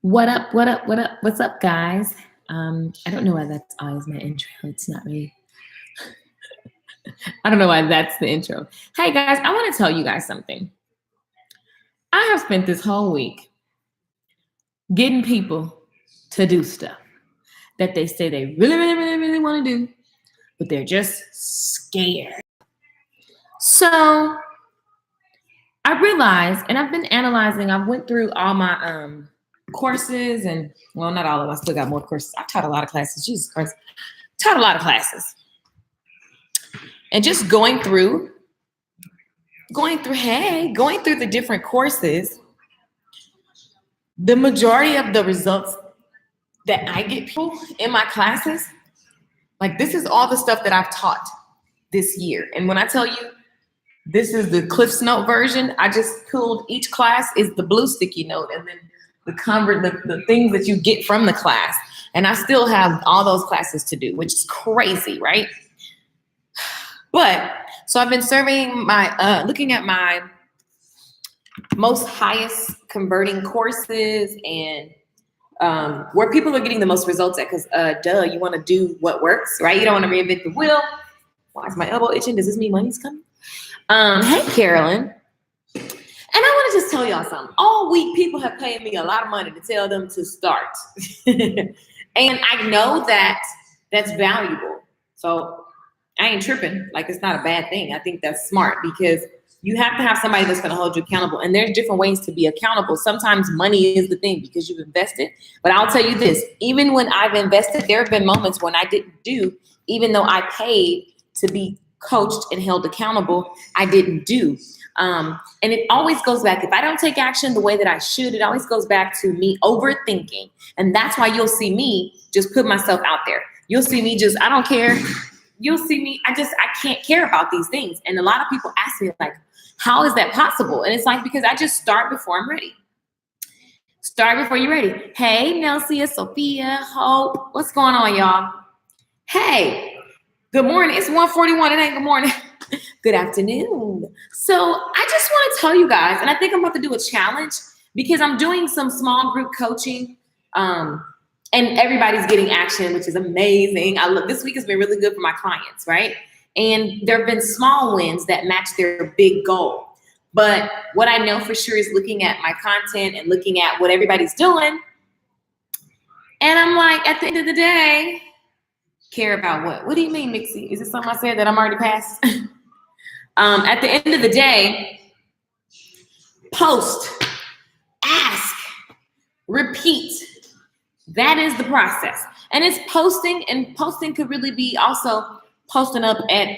What up? What up? What up? What's up, guys? I don't know why that's always my intro. It's not really. I don't know why that's the intro. Hey, guys, I want to tell you guys something. I have spent this whole week getting people to do stuff that they say they really want to do, but they're just scared. So I realized, and I've been analyzing, I went through all my courses, and well, not all of them. I still got more courses. I taught a lot of classes. Jesus Christ. Taught a lot of classes. And just going through the different courses, the majority of the results that I get people in my classes, like this is all the stuff that I've taught this year. And when I tell you this is the Cliff's Note version, I just pulled each class is the blue sticky note, and then the things that you get from the class. And I still have all those classes to do, which is crazy, right? But so I've been looking at my most highest converting courses and where people are getting the most results at, because you want to do what works, right? You don't want to reinvent the wheel. Why is my elbow itching? Does this mean money's coming? Hey, Carolyn. And I want to just tell y'all something. All week, people have paid me a lot of money to tell them to start. And I know that that's valuable. So I ain't tripping. Like, it's not a bad thing. I think that's smart, because you have to have somebody that's going to hold you accountable. And there's different ways to be accountable. Sometimes money is the thing because you've invested. But I'll tell you this, even when I've invested, there have been moments when I didn't do, even though I paid to be coached and held accountable, I didn't do. And it always goes back, if I don't take action the way that I should, it always goes back to me overthinking. And that's why you'll see me just put myself out there. You'll see me just, I don't care. You'll see me, I can't care about these things. And a lot of people ask me, like, how is that possible? And it's like, because I just start before I'm ready. Start before you're ready. Hey, Nelsia, Sophia, Hope, what's going on, y'all? Hey, good morning. It's 1:41. It ain't good morning. Good afternoon. So I just want to tell you guys, and I think I'm about to do a challenge because I'm doing some small group coaching. And everybody's getting action, which is amazing. This week has been really good for my clients, right? And there have been small wins that match their big goal. But what I know for sure is looking at my content and looking at what everybody's doing. And I'm like, at the end of the day, care about what? What do you mean, Mixie? Is it something I said that I'm already past? At the end of the day, post, ask, repeat. That is the process. And it's posting, and posting could really be also posting up at,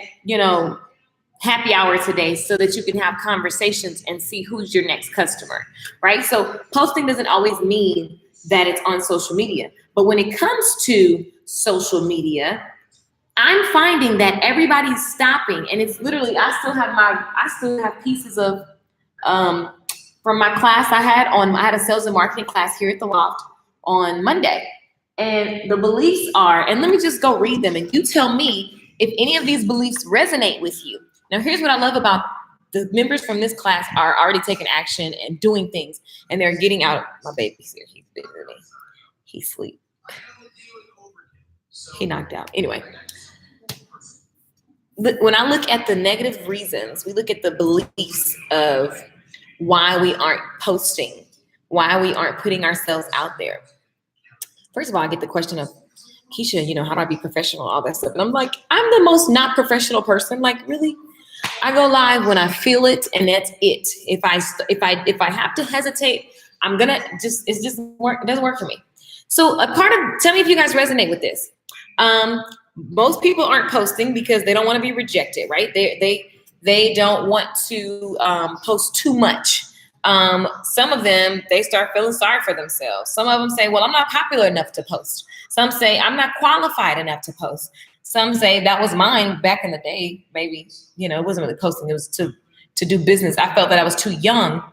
happy hour today so that you can have conversations and see who's your next customer, right? So posting doesn't always mean that it's on social media. But when it comes to social media, I'm finding that everybody's stopping, and it's literally, I still have pieces of, from my class I had a sales and marketing class here at the Loft on Monday. And the beliefs are, and let me just go read them and you tell me if any of these beliefs resonate with you. Now, here's what I love about the members from this class are already taking action and doing things, and they're getting out. My baby's here. He's bigger than me. He's asleep. He knocked out. Anyway, when I look at the negative reasons, we look at the beliefs of why we aren't posting, why we aren't putting ourselves out there. First of all, I get the question of, Keisha, how do I be professional, all that stuff. And I'm like, I'm the most not professional person. Like, really? I go live when I feel it, and that's it. If I have to hesitate, I'm gonna it doesn't work for me. So tell me if you guys resonate with this. Most people aren't posting because they don't want to be rejected, right? They don't want to post too much. Some of them, they start feeling sorry for themselves. Some of them say, well, I'm not popular enough to post. Some say, I'm not qualified enough to post. Some say that was mine back in the day. Maybe, it wasn't really posting. It was to do business. I felt that I was too young,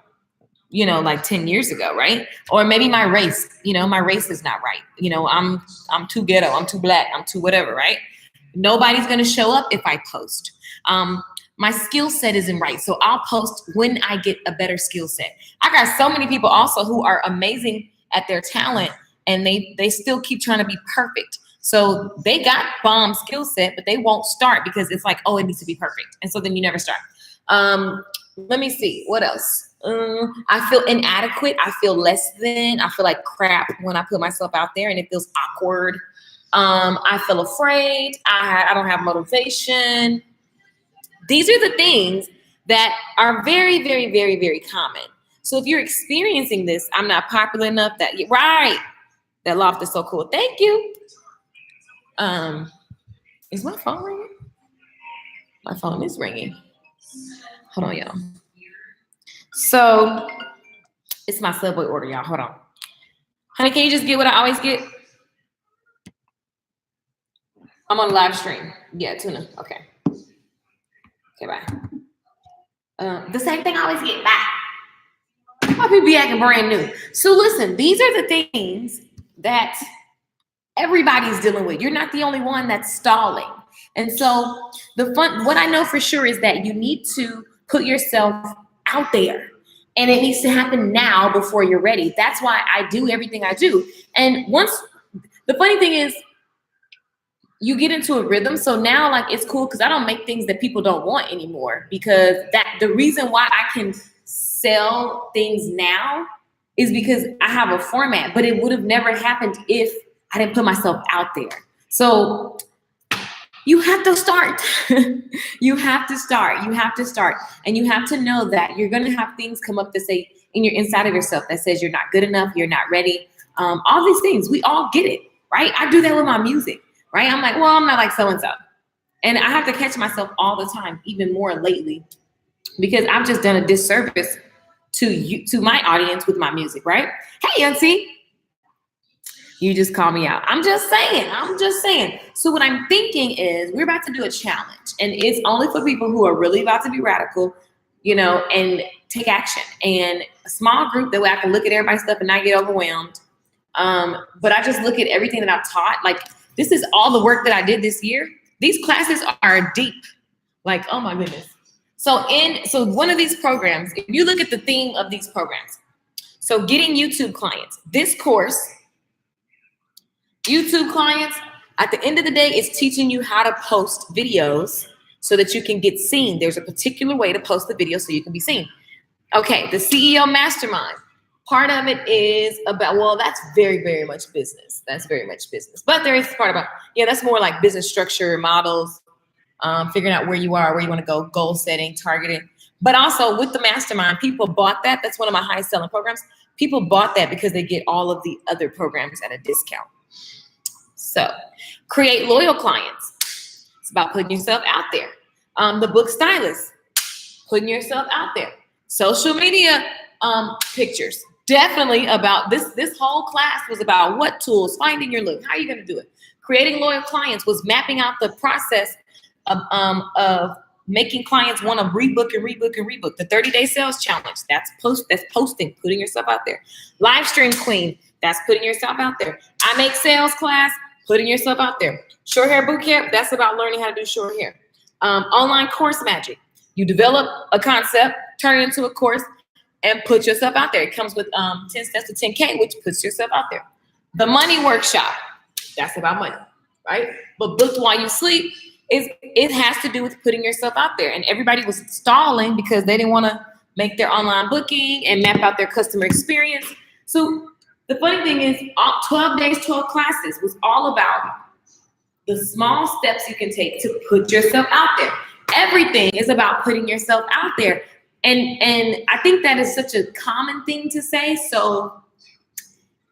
like 10 years ago, right? Or maybe my race, my race is not right. I'm too ghetto. I'm too black. I'm too whatever, right? Nobody's going to show up if I post. My skill set isn't right. So I'll post when I get a better skill set. I got so many people also who are amazing at their talent, and they still keep trying to be perfect. So they got bomb skill set, but they won't start because it's like, oh, it needs to be perfect. And so then you never start. Let me see, what else? I feel inadequate. I feel less than. I feel like crap when I put myself out there and it feels awkward. I feel afraid. I don't have motivation. These are the things that are very, very, very, very common. So if you're experiencing this, I'm not popular enough, right. That loft is so cool. Thank you. Is my phone ringing? My phone is ringing. Hold on, y'all. So it's my Subway order, y'all. Hold on. Honey, can you just get what I always get? I'm on live stream. Yeah, tuna. Okay. Okay, bye. The same thing I always get. Bye. Why people be acting brand new? So listen, these are the things that everybody's dealing with. You're not the only one that's stalling. And so what I know for sure is that you need to put yourself out there, and it needs to happen now before you're ready. That's why I do everything I do. And the funny thing is, you get into a rhythm. So now, like, it's cool because I don't make things that people don't want anymore, because the reason why I can sell things now is because I have a format, but it would have never happened if I didn't put myself out there. So you have to start. You have to start. You have to start. And you have to know that you're going to have things come up to say in your inside of yourself that says you're not good enough, you're not ready. All these things, we all get it, right? I do that with my music, right? I'm like, well, I'm not like so-and-so. And I have to catch myself all the time, even more lately, because I've just done a disservice to my audience with my music, right? Hey, Auntie. You just call me out. I'm just saying. So what I'm thinking is we're about to do a challenge, and it's only for people who are really about to be radical, and take action. And a small group, that way I can look at everybody's stuff and not get overwhelmed. But I just look at everything that I've taught. Like, this is all the work that I did this year. These classes are deep. Like, oh my goodness. So one of these programs, if you look at the theme of these programs, so getting YouTube clients, this course, YouTube clients, at the end of the day, it's teaching you how to post videos so that you can get seen. There's a particular way to post the video so you can be seen. Okay, the CEO Mastermind. Part of it is about, well, that's very, very much business. That's very much business. But there is part about, that's more like business structure, models, figuring out where you are, where you want to go, goal setting, targeting. But also with the Mastermind, people bought that. That's one of my highest selling programs. People bought that because they get all of the other programs at a discount. So create loyal clients. It's about putting yourself out there. The book stylist, putting yourself out there. Social media pictures. Definitely about this whole class was about what tools, finding your look. How are you going to do it? Creating loyal clients was mapping out the process of making clients want to rebook and rebook and rebook. The 30-day sales challenge, that's posting, putting yourself out there. Live stream queen, that's putting yourself out there. I make sales class, putting yourself out there. Short hair boot camp, that's about learning how to do short hair. Online course magic, you develop a concept, turn it into a course, and put yourself out there. It comes with 10 steps to 10K, which puts yourself out there. The money workshop, that's about money, right? But booked while you sleep, it has to do with putting yourself out there. And everybody was stalling because they didn't want to make their online booking and map out their customer experience. So the funny thing is, 12 days, 12 classes was all about the small steps you can take to put yourself out there. Everything is about putting yourself out there. And I think that is such a common thing to say. So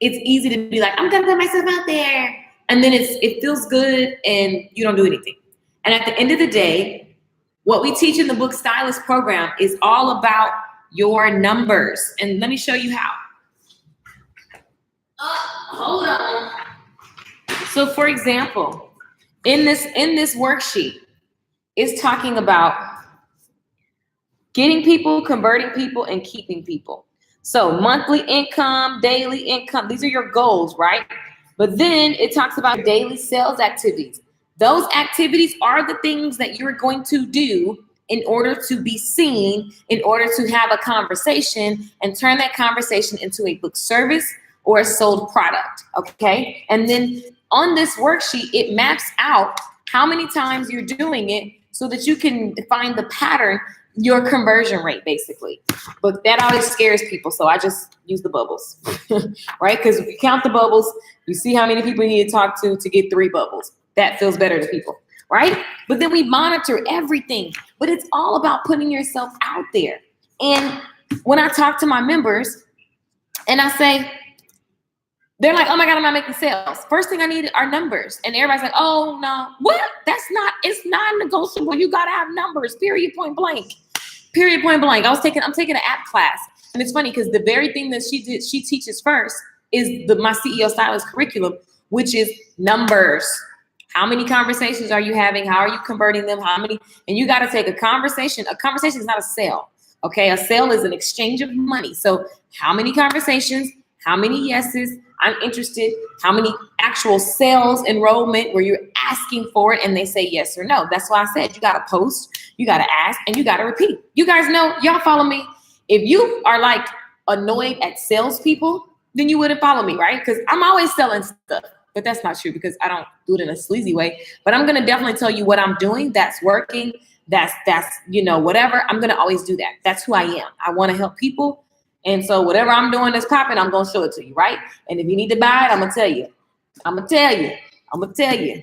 it's easy to be like, I'm going to put myself out there. And then it feels good and you don't do anything. And at the end of the day, what we teach in the Book Stylist program is all about your numbers. And let me show you how. Hold on. So for example, in this worksheet, it's talking about getting people, converting people, and keeping people. So monthly income, daily income, these are your goals, right? But then it talks about daily sales activities. Those activities are the things that you're going to do in order to be seen, in order to have a conversation and turn that conversation into a book service, or a sold product, okay? And then on this worksheet, it maps out how many times you're doing it so that you can find the pattern, your conversion rate, basically. But that always scares people, so I just use the bubbles, right? Because if you count the bubbles, you see how many people you need to talk to get 3 bubbles. That feels better to people, right? But then we monitor everything. But it's all about putting yourself out there. And when I talk to my members and I say, they're like, oh my God, I'm not making sales. First thing I need are numbers. And everybody's like, oh no, what? It's non-negotiable. You gotta have numbers, period, point blank. Period, point blank. I'm taking an app class. And it's funny because the very thing that she teaches first is my CEO Stylist curriculum, which is numbers. How many conversations are you having? How are you converting them? How many? And you got to take a conversation. A conversation is not a sale. Okay. A sale is an exchange of money. So how many conversations? How many yeses? I'm interested. How many actual sales enrollment where you're asking for it and they say yes or no? That's why I said you got to post, you got to ask, and you got to repeat. You guys know, y'all follow me. If you are like annoyed at salespeople, then you wouldn't follow me, right? Because I'm always selling stuff. But that's not true because I don't do it in a sleazy way. But I'm going to definitely tell you what I'm doing that's working. That's whatever. I'm going to always do that. That's who I am. I want to help people. And so whatever I'm doing that's popping, I'm going to show it to you, right? And if you need to buy it, I'm going to tell you. I'm going to tell you.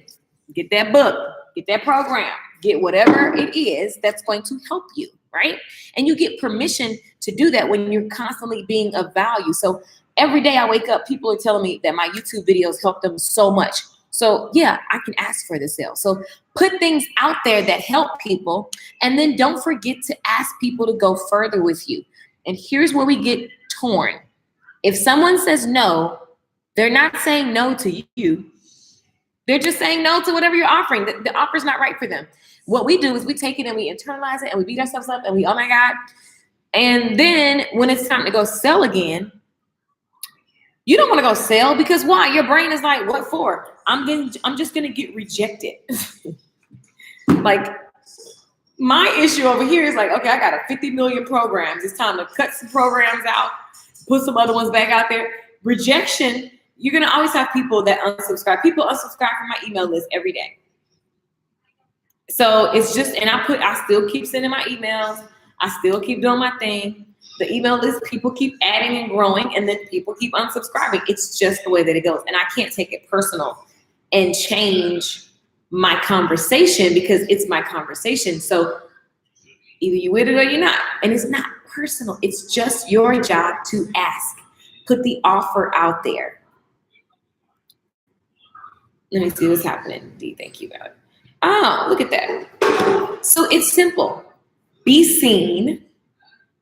Get that book. Get that program. Get whatever it is that's going to help you, right? And you get permission to do that when you're constantly being of value. So every day I wake up, people are telling me that my YouTube videos help them so much. So yeah, I can ask for the sale. So put things out there that help people. And then don't forget to ask people to go further with you. And here's where we get torn. If someone says no, they're not saying no to you. They're just saying no to whatever you're offering. The offer's not right for them. What we do is we take it and we internalize it and we beat ourselves up and we, oh my God. And then when it's time to go sell again, you don't want to go sell because why? Your brain is like, what for? I'm just gonna get rejected. Like my issue over here is like, okay, I got 50 million programs. It's time to cut some programs out, put some other ones back out there. Rejection, you're gonna always have people that unsubscribe. People unsubscribe from my email list every day. So it's just, and I still keep sending my emails. I still keep doing my thing. The email list, people keep adding and growing, and then people keep unsubscribing. It's just the way that it goes. And I can't take it personal and change my conversation because it's my conversation. So either you with it or you're not. And it's not personal. It's just your job to ask. Put the offer out there. Let me see what's happening. D, thank you, God. Oh, look at that. So it's simple. Be seen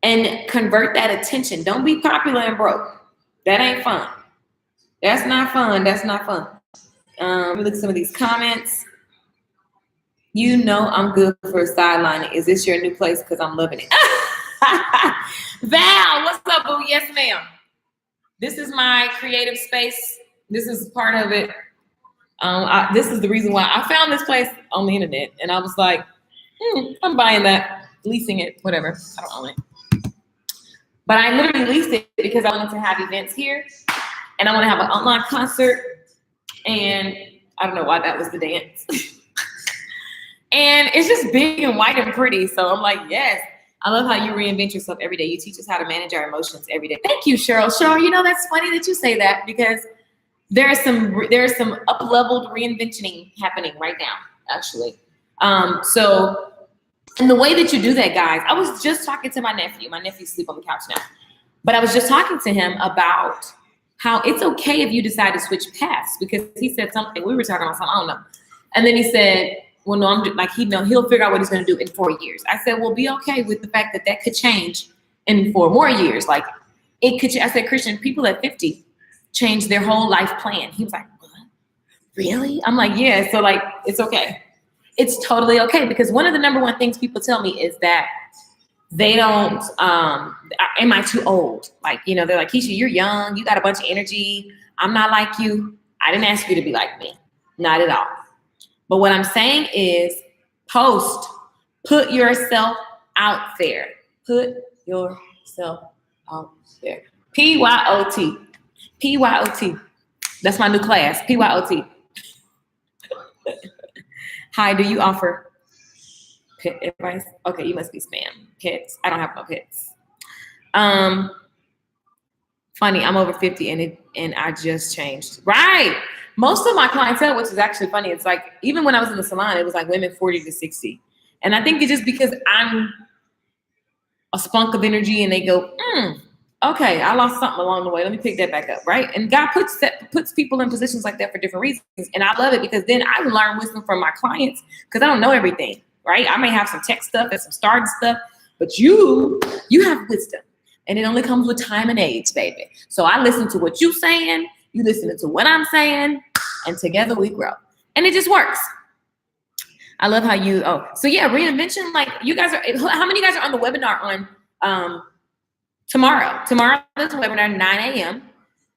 and convert that attention. Don't be popular and broke. That ain't fun. That's not fun. That's not fun. Let me look at some of these comments. You know I'm good for sidelining. Is this your new place? Because I'm loving it. Val, what's up, boo? Yes, ma'am. This is my creative space. This is part of it. This is the reason why I found this place on the internet. And I was like, I'm buying that, leasing it, whatever. I don't own it. But I literally leased it because I wanted to have events here. And I want to have an online concert. And I don't know why that was the dance. And it's just big and white and pretty. So I'm like, yes. I love how you reinvent yourself every day. You teach us how to manage our emotions every day. Thank you, Cheryl. Cheryl, you know, that's funny that you say that because there's some up-leveled reinventioning happening right now, actually. So and the way that you do that, guys, I was just talking to my nephew. My nephew sleeps on the couch now. But I was just talking to him about how it's okay if you decide to switch paths because he said something. We were talking about something, I don't know. And then he said, well, no, I'm just, like, he'll figure out what he's going to do in 4 years. I said, well, be okay with the fact that that could change in 4 more years. Like, it could, I said, Christian, people at 50 change their whole life plan. He was like, what? Really? I'm like, yeah. So, like, it's okay. It's totally okay because one of the number one things people tell me is that they don't, am I too old? Like, you know, they're like, Keisha, you're young. You got a bunch of energy. I'm not like you. I didn't ask you to be like me. Not at all. But what I'm saying is put yourself out there. Put yourself out there. PYOT. PYOT. That's my new class, PYOT. Hi, do you offer pet advice? Okay, you must be spam. Pets. I don't have no pets. Funny, I'm over 50 and I just changed. Right. Most of my clientele, which is actually funny, it's like even when I was in the salon, it was like women 40 to 60. And I think it's just because I'm a spunk of energy and they go, okay, I lost something along the way. Let me pick that back up, right? And God puts people in positions like that for different reasons. And I love it because then I learn wisdom from my clients because I don't know everything, right? I may have some tech stuff and some starting stuff, but you have wisdom. And it only comes with time and age, baby. So I listen to what you're saying, you listen to what I'm saying, and together we grow. And it just works. I love how so yeah, reinvention, like you guys are, how many of you guys are on the webinar on tomorrow? Tomorrow there's a webinar 9 a.m.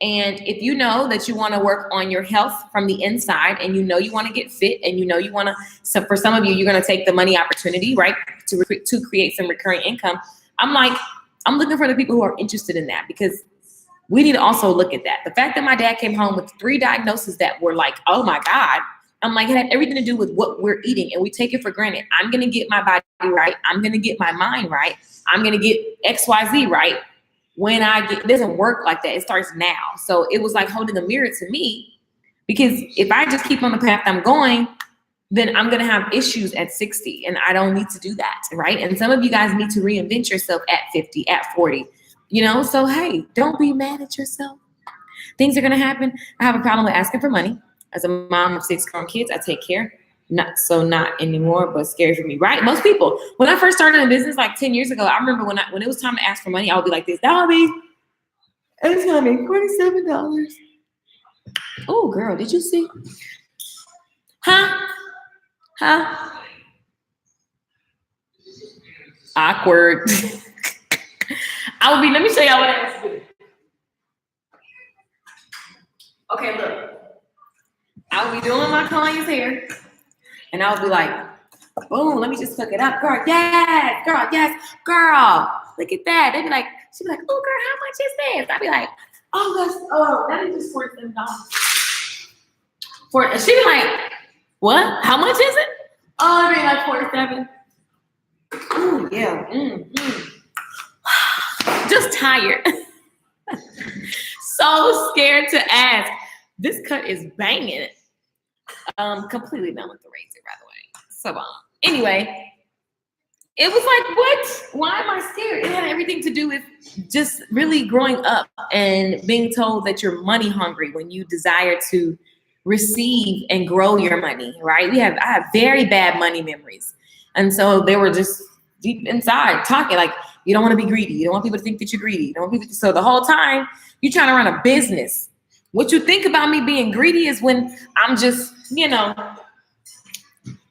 And if you know that you want to work on your health from the inside and you know you want to get fit and you know you want to, so for some of you, you're going to take the money opportunity, right, to create some recurring income. I'm looking for the people who are interested in that because we need to also look at that. The fact that my dad came home with 3 diagnoses that were like, oh my God, I'm like, it had everything to do with what we're eating and we take it for granted. I'm going to get my body right. I'm going to get my mind right. I'm going to get XYZ right. It doesn't work like that. It starts now. So it was like holding a mirror to me because if I just keep on the path I'm going, then I'm going to have issues at 60 and I don't need to do that, right? And some of you guys need to reinvent yourself at 50, at 40, So, hey, don't be mad at yourself. Things are going to happen. I have a problem with asking for money. As a mom of 6 grown kids, I take care. Not anymore, but scary for me, right? Most people, when I first started in business like 10 years ago, I remember when it was time to ask for money, I would be like this, it's going to be $47. Oh, girl, did you see? Huh? Awkward. Let me show y'all what I have to do. Okay, look. I'll be doing my client's hair and I'll be like, boom, let me just hook it up. Girl, yes, look at that. She'd be like, oh, girl, how much is this? I'd be like, that is just $47. She'd be like, what? How much is it? Oh, it'd be like 47. Oh, yeah. Just tired. So scared to ask. This cut is banging. Completely done with the razor, by the way. So, anyway, it was like, what? Why am I scared? It had everything to do with just really growing up and being told that you're money hungry when you desire to receive and grow your money, right? I have very bad money memories. And so they were just deep inside talking like, you don't want to be greedy. You don't want people to think that you're greedy. You don't want people so the whole time you're trying to run a business. What you think about me being greedy is when I'm just,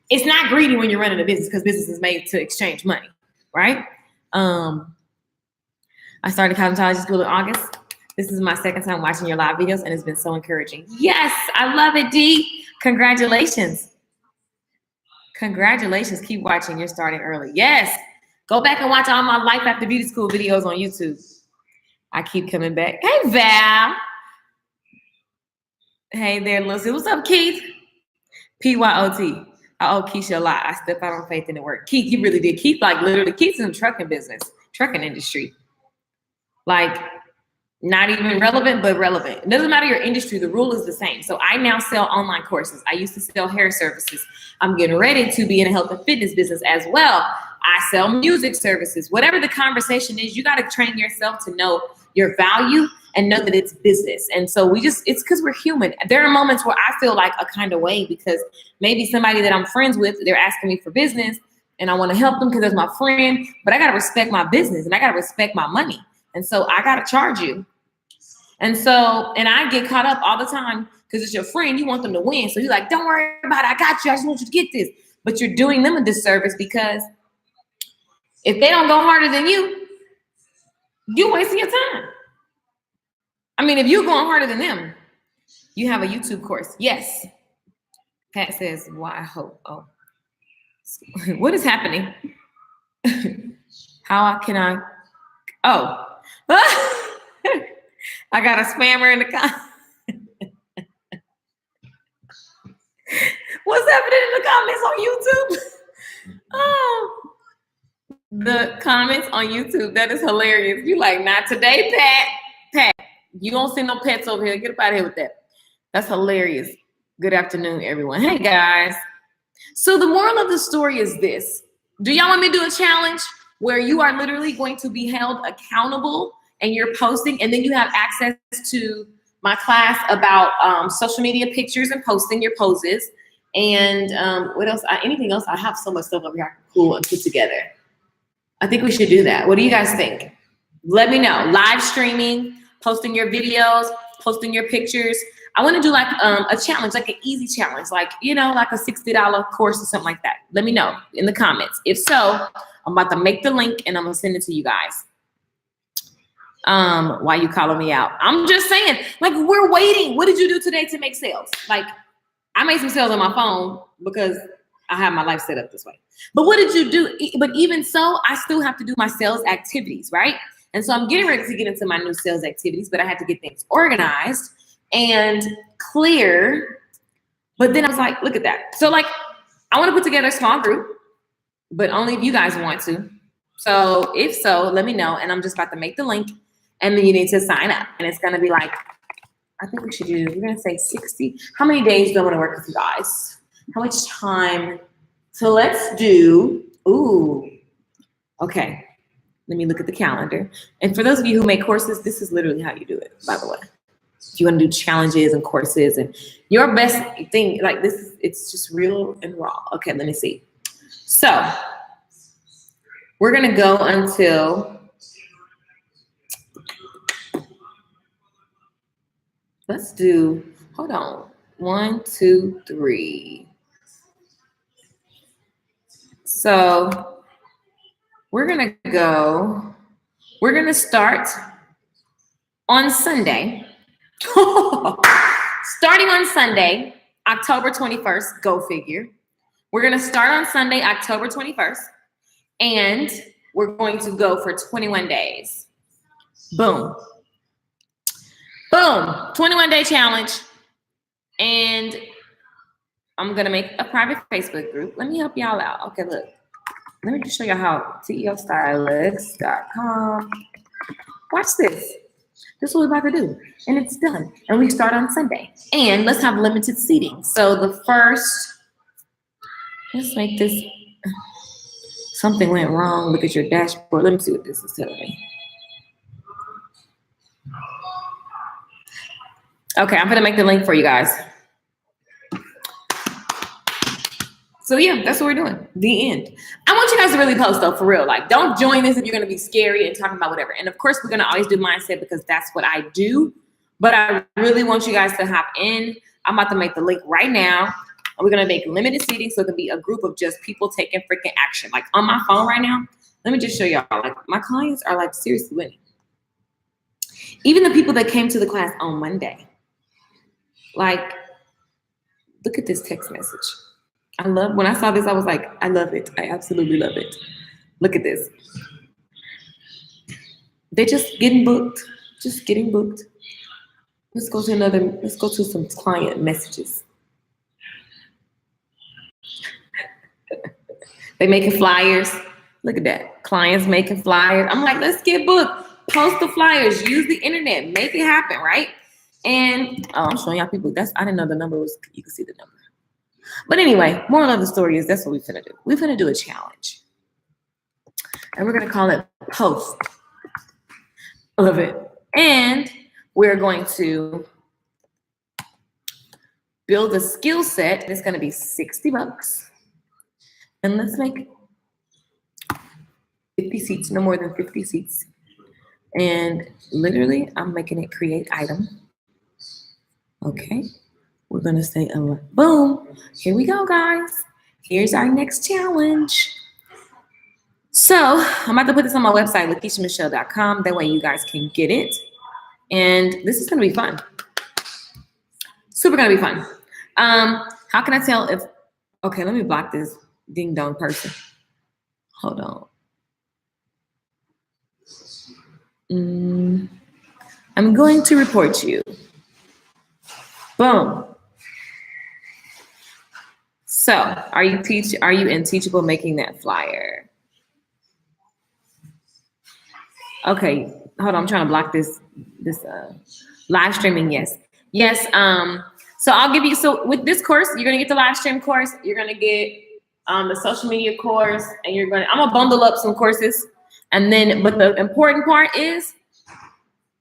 it's not greedy when you're running a business because business is made to exchange money, right? I started cosmetology school in August. This is my second time watching your live videos, and it's been so encouraging. Yes, I love it, D. Congratulations. Congratulations. Keep watching. You're starting early. Yes. Go back and watch all my Life After Beauty School videos on YouTube. I keep coming back. Hey, Val. Hey there, Lucy. What's up, Keith? PYOT. I owe Keisha a lot. I step out on faith in the work. Keith, you really did. Keith, Keith's in the trucking industry. Not even relevant, but relevant. It doesn't matter your industry. The rule is the same. So I now sell online courses. I used to sell hair services. I'm getting ready to be in a health and fitness business as well. I sell music services. Whatever the conversation is, you got to train yourself to know your value and know that it's business. And so it's because we're human. There are moments where I feel like a kind of way because maybe somebody that I'm friends with, they're asking me for business and I want to help them because they're my friend, but I got to respect my business and I got to respect my money. And so I got to charge you. And I get caught up all the time because it's your friend. You want them to win. So you're like, don't worry about it. I got you. I just want you to get this. But you're doing them a disservice because if they don't go harder than you, you're wasting your time. I mean, if you're going harder than them, you have a YouTube course. Yes. Pat says, why hope? Oh, what is happening? How can I? Oh, I got a spammer in the comments. What's happening in the comments on YouTube? Oh, the comments on YouTube. That is hilarious. You like, not today, Pat. Pat, you don't see no pets over here. Get up out of here with that. That's hilarious. Good afternoon, everyone. Hey, guys. So the moral of the story is this. Do y'all want me to do a challenge where you are literally going to be held accountable and you're posting, and then you have access to my class about social media pictures and posting your poses? And what else? Anything else? I have so much stuff over here I can pull and put together. I think we should do that. What do you guys think? Let me know. Live streaming, posting your videos, posting your pictures. I want to do like a challenge, like an easy challenge, like, you know, like a $60 course or something like that. Let me know in the comments. If so, I'm about to make the link and I'm going to send it to you guys. Why you calling me out? I'm just saying, like, we're waiting. What did you do today to make sales? Like, I made some sales on my phone because I have my life set up this way. But what did you do? But even so, I still have to do my sales activities, right? And so I'm getting ready to get into my new sales activities, but I had to get things organized and clear. But then I was like, look at that. So like, I want to put together a small group, but only if you guys want to. So if so, let me know. And I'm just about to make the link, and then you need to sign up. And it's going to be like, I think we should do, we're going to say 60. How many days do I want to work with you guys? How much time? So let's do, okay. Let me look at the calendar. And for those of you who make courses, this is literally how you do it, by the way. If you want to do challenges and courses and your best thing, like this, it's just real and raw. Okay, let me see. So we're going to go until, let's do, hold on. 1, 2, 3. So we're going to start on Sunday. Starting on Sunday, October 21st, go figure. We're going to start on Sunday, October 21st, and we're going to go for 21 days. Boom. Boom. 21-day challenge. And I'm going to make a private Facebook group. Let me help y'all out. Okay, look. Let me just show you how. TEOstylist.com. Watch this. This is what we're about to do. And it's done. And we start on Sunday. And let's have limited seating. So the first, let's make this, something went wrong. Look at your dashboard. Let me see what this is telling me. Okay, I'm gonna make the link for you guys. So yeah, that's what we're doing. The end. I want you guys to really post though, for real. Like, don't join this if you're gonna be scary and talking about whatever. And of course, we're gonna always do mindset because that's what I do. But I really want you guys to hop in. I'm about to make the link right now. We're gonna make limited seating so it can be a group of just people taking freaking action. Like on my phone right now, let me just show y'all. Like my clients are like seriously winning. Even the people that came to the class on Monday. Like, look at this text message. I love, when I saw this, I was like, I love it. I absolutely love it. Look at this. They're just getting booked. Just getting booked. Let's go to some client messages. They making flyers. Look at that. Clients making flyers. I'm like, let's get booked. Post the flyers. Use the internet. Make it happen, right? And I'm showing y'all people. I didn't know the number was, you can see the number. But anyway, moral of the story is that's what we're finna do. We're finna do a challenge. And we're gonna call it Post. I love it. And we're going to build a skill set. It's gonna be $60. And let's make 50 seats, no more than 50 seats. And literally, I'm making it create item. Okay. We're going to say, boom. Here we go, guys. Here's our next challenge. So I'm about to put this on my website, LakeishaMichelle.com. That way you guys can get it. And this is going to be fun. Super going to be fun. How can I tell if, okay, let me block this ding dong person. Hold on. I'm going to report you. Boom. So, are you in Teachable making that flyer? Okay, hold on. I'm trying to block this live streaming. Yes. So I'll give you. So with this course, you're gonna get the live stream course. You're gonna get the social media course, and I'm gonna bundle up some courses, and then. But the important part is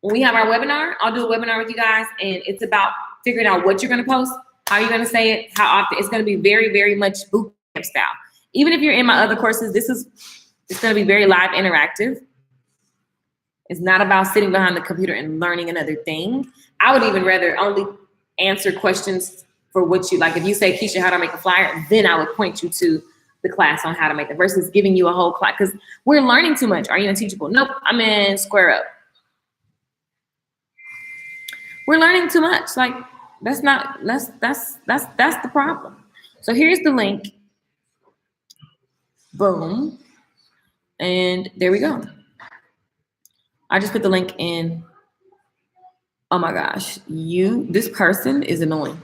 when we have our webinar. I'll do a webinar with you guys, and it's about figuring out what you're gonna post, how you're gonna say it, how often. It's gonna be very, very much boot camp style. Even if you're in my other courses, it's gonna be very live, interactive. It's not about sitting behind the computer and learning another thing. I would even rather only answer questions for what you like. If you say, Keisha, how to make a flyer, then I would point you to the class on how to make it versus giving you a whole class. Because we're learning too much. Are you in Teachable? Nope, I'm in Square Up. We're learning too much. Like that's the problem. So here's the link. Boom. And there we go. I just put the link in. Oh my gosh, this person is annoying.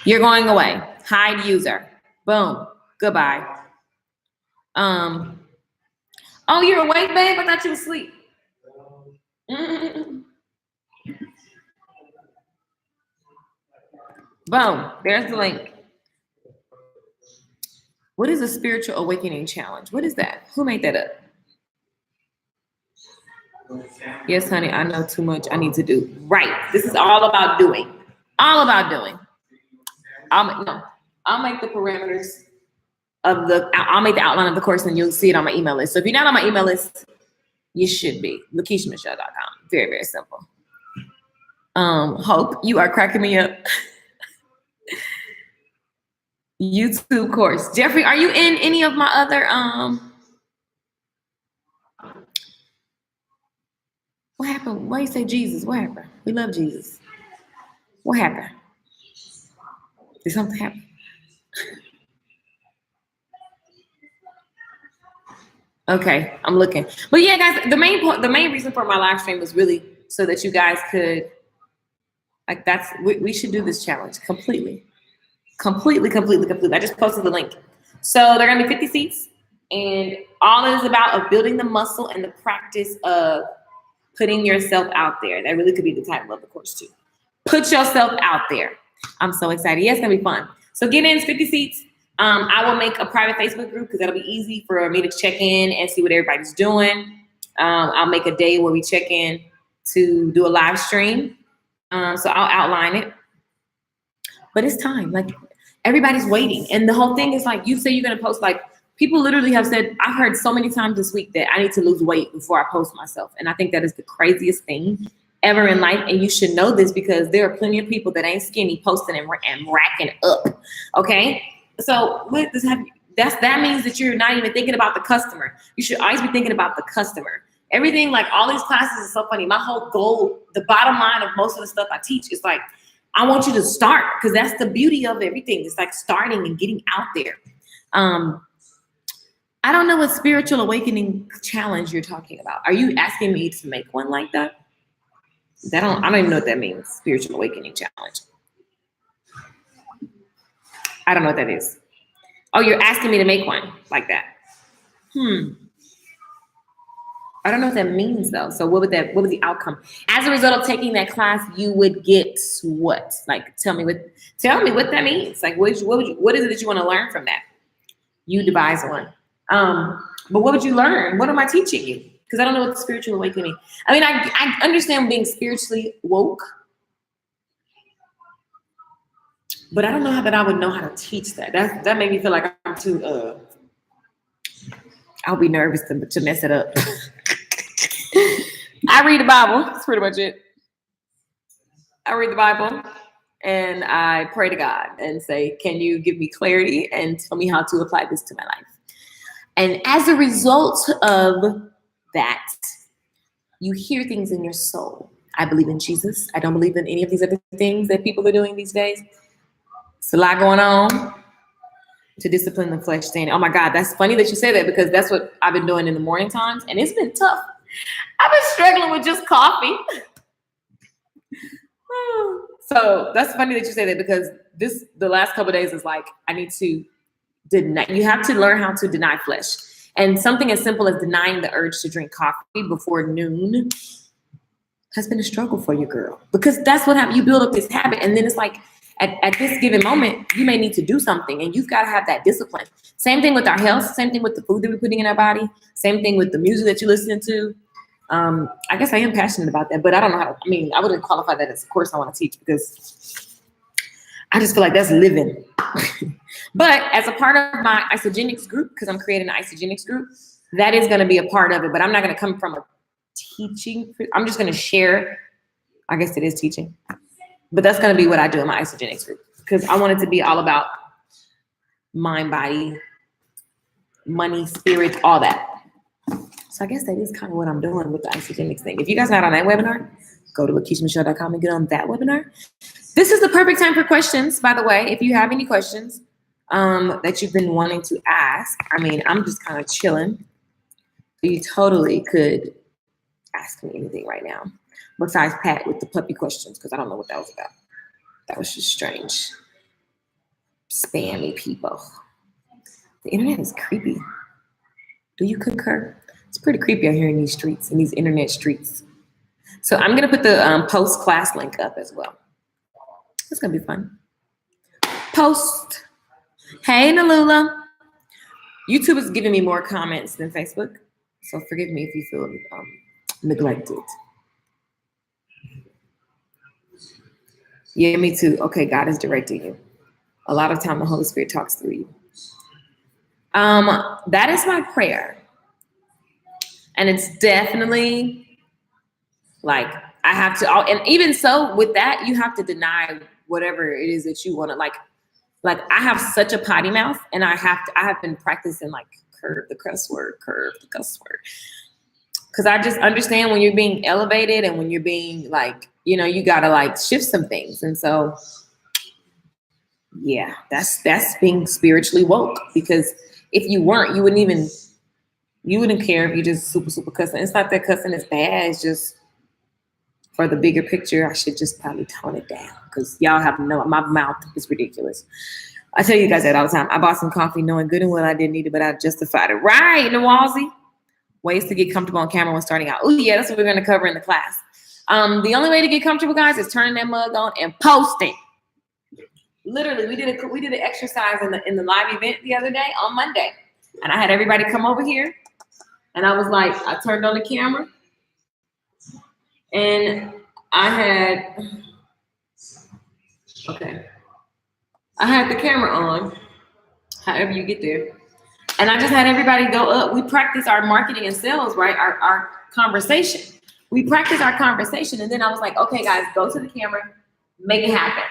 You're going away. Hide user. Boom. Goodbye. Oh, you're awake, babe? I thought you were asleep. Boom. There's the link. What is a spiritual awakening challenge? What is that? Who made that up? Yes, honey, I know too much I need to do. Right. This is all about doing. All about doing. I'll make the parameters I'll make the outline of the course and you'll see it on my email list. So if you're not on my email list, you should be. LakeishaMichelle.com. Very, very simple. Hope, you are cracking me up. YouTube course. Jeffrey, are you in any of my other what happened? Why you say Jesus? What happened? We love Jesus. What happened? Did something happen? Okay, I'm looking. But yeah, guys, the main reason for my live stream was really so that you guys could we should do this challenge completely. I just posted the link. So there are gonna be 50 seats, and all it is about building the muscle and the practice of putting yourself out there. That really could be the title of the course too. Put yourself out there. I'm so excited. Yeah, it's gonna be fun. So get in, 50 seats. I will make a private Facebook group because that'll be easy for me to check in and see what everybody's doing. I'll make a day where we check in to do a live stream. So I'll outline it. But it's time. Like everybody's waiting. And the whole thing is like you say you're gonna post, like people literally have said, I've heard so many times this week that I need to lose weight before I post myself. And I think that is the craziest thing ever in life. And you should know this because there are plenty of people that ain't skinny posting and racking up. Okay. So with this, that means that you're not even thinking about the customer. You should always be thinking about the customer. Everything, like all these classes is so funny. My whole goal, the bottom line of most of the stuff I teach is like, I want you to start because that's the beauty of everything. It's like starting and getting out there. I don't know what spiritual awakening challenge you're talking about. Are you asking me to make one like that? I don't even know what that means. Spiritual awakening challenge. I don't know what that is. Oh, you're asking me to make one like that. I don't know what that means though. So what was the outcome? As a result of taking that class, you would get what? Like, tell me what that means. Like, what is it that you want to learn from that? You devise one. But what would you learn? What am I teaching you? Because I don't know what the spiritual awakening. I mean, I understand being spiritually woke, but I don't know that I would know how to teach that. That made me feel like I'm too. I'll be nervous to mess it up. I read the Bible. That's pretty much it. I read the Bible and I pray to God and say, can you give me clarity and tell me how to apply this to my life? And as a result of that, you hear things in your soul. I believe in Jesus. I don't believe in any of these other things that people are doing these days. It's a lot going on to discipline the flesh. Saying, oh my God, that's funny that you say that because that's what I've been doing in the morning times. And it's been tough I've been struggling with just coffee. So that's funny that you say that, because the last couple of days is like, I need to deny. You have to learn how to deny flesh. And something as simple as denying the urge to drink coffee before noon has been a struggle for you, girl. Because that's what happens. You build up this habit, and then it's like at this given moment, you may need to do something, and you've got to have that discipline. Same thing with our health. Same thing with the food that we're putting in our body. Same thing with the music that you're listening to. I guess I am passionate about that, but I don't know how to, I wouldn't qualify that as a course I want to teach, because I just feel like that's living. But as a part of my Isogenics group, because I'm creating an Isogenics group, that is going to be a part of it, but I'm not going to come from a teaching. I'm just going to share. I guess it is teaching, but that's going to be what I do in my Isogenics group, because I want it to be all about mind, body, money, spirit, all that. So I guess that is kind of what I'm doing with the Isogenics thing. If you guys are not on that webinar, go to LakeishaMichelle.com and get on that webinar. This is the perfect time for questions, by the way. If you have any questions that you've been wanting to ask, I'm just kind of chilling. You totally could ask me anything right now, besides Pat with the puppy questions, because I don't know what that was about. That was just strange. Spammy people. The internet is creepy. Do you concur? It's pretty creepy out here in these streets, in these internet streets. So I'm going to put the post-class link up as well. It's going to be fun. Post. Hey, Nalula. YouTube is giving me more comments than Facebook, so forgive me if you feel neglected. Yeah, me too. Okay, God is directing you. A lot of time the Holy Spirit talks through you. That is my prayer. And it's definitely like, I have to, and even so with that, you have to deny whatever it is that you want to, like I have such a potty mouth, and I have been practicing like curve the cuss word. Cause I just understand when you're being elevated and when you're being like, you gotta like shift some things. And so, yeah, that's being spiritually woke, because if you weren't, you wouldn't care if you just super cussing. It's not that cussing is bad. It's just for the bigger picture, I should just probably tone it down, because y'all have no, my mouth is ridiculous. I tell you guys that all the time. I bought some coffee knowing good and well I didn't need it, but I justified it. Right, Nawalzi? Ways to get comfortable on camera when starting out. Oh yeah, that's what we're going to cover in the class. The only way to get comfortable, guys, is turning that mug on and posting. Literally, we did an exercise in the live event the other day on Monday, and I had everybody come over here, and I was like, I turned on the camera, and I had the camera on, however you get there, and I just had everybody go up. We practice our marketing and sales, right? Our conversation. We practice our conversation, and then I was like, okay, guys, go to the camera, make it happen.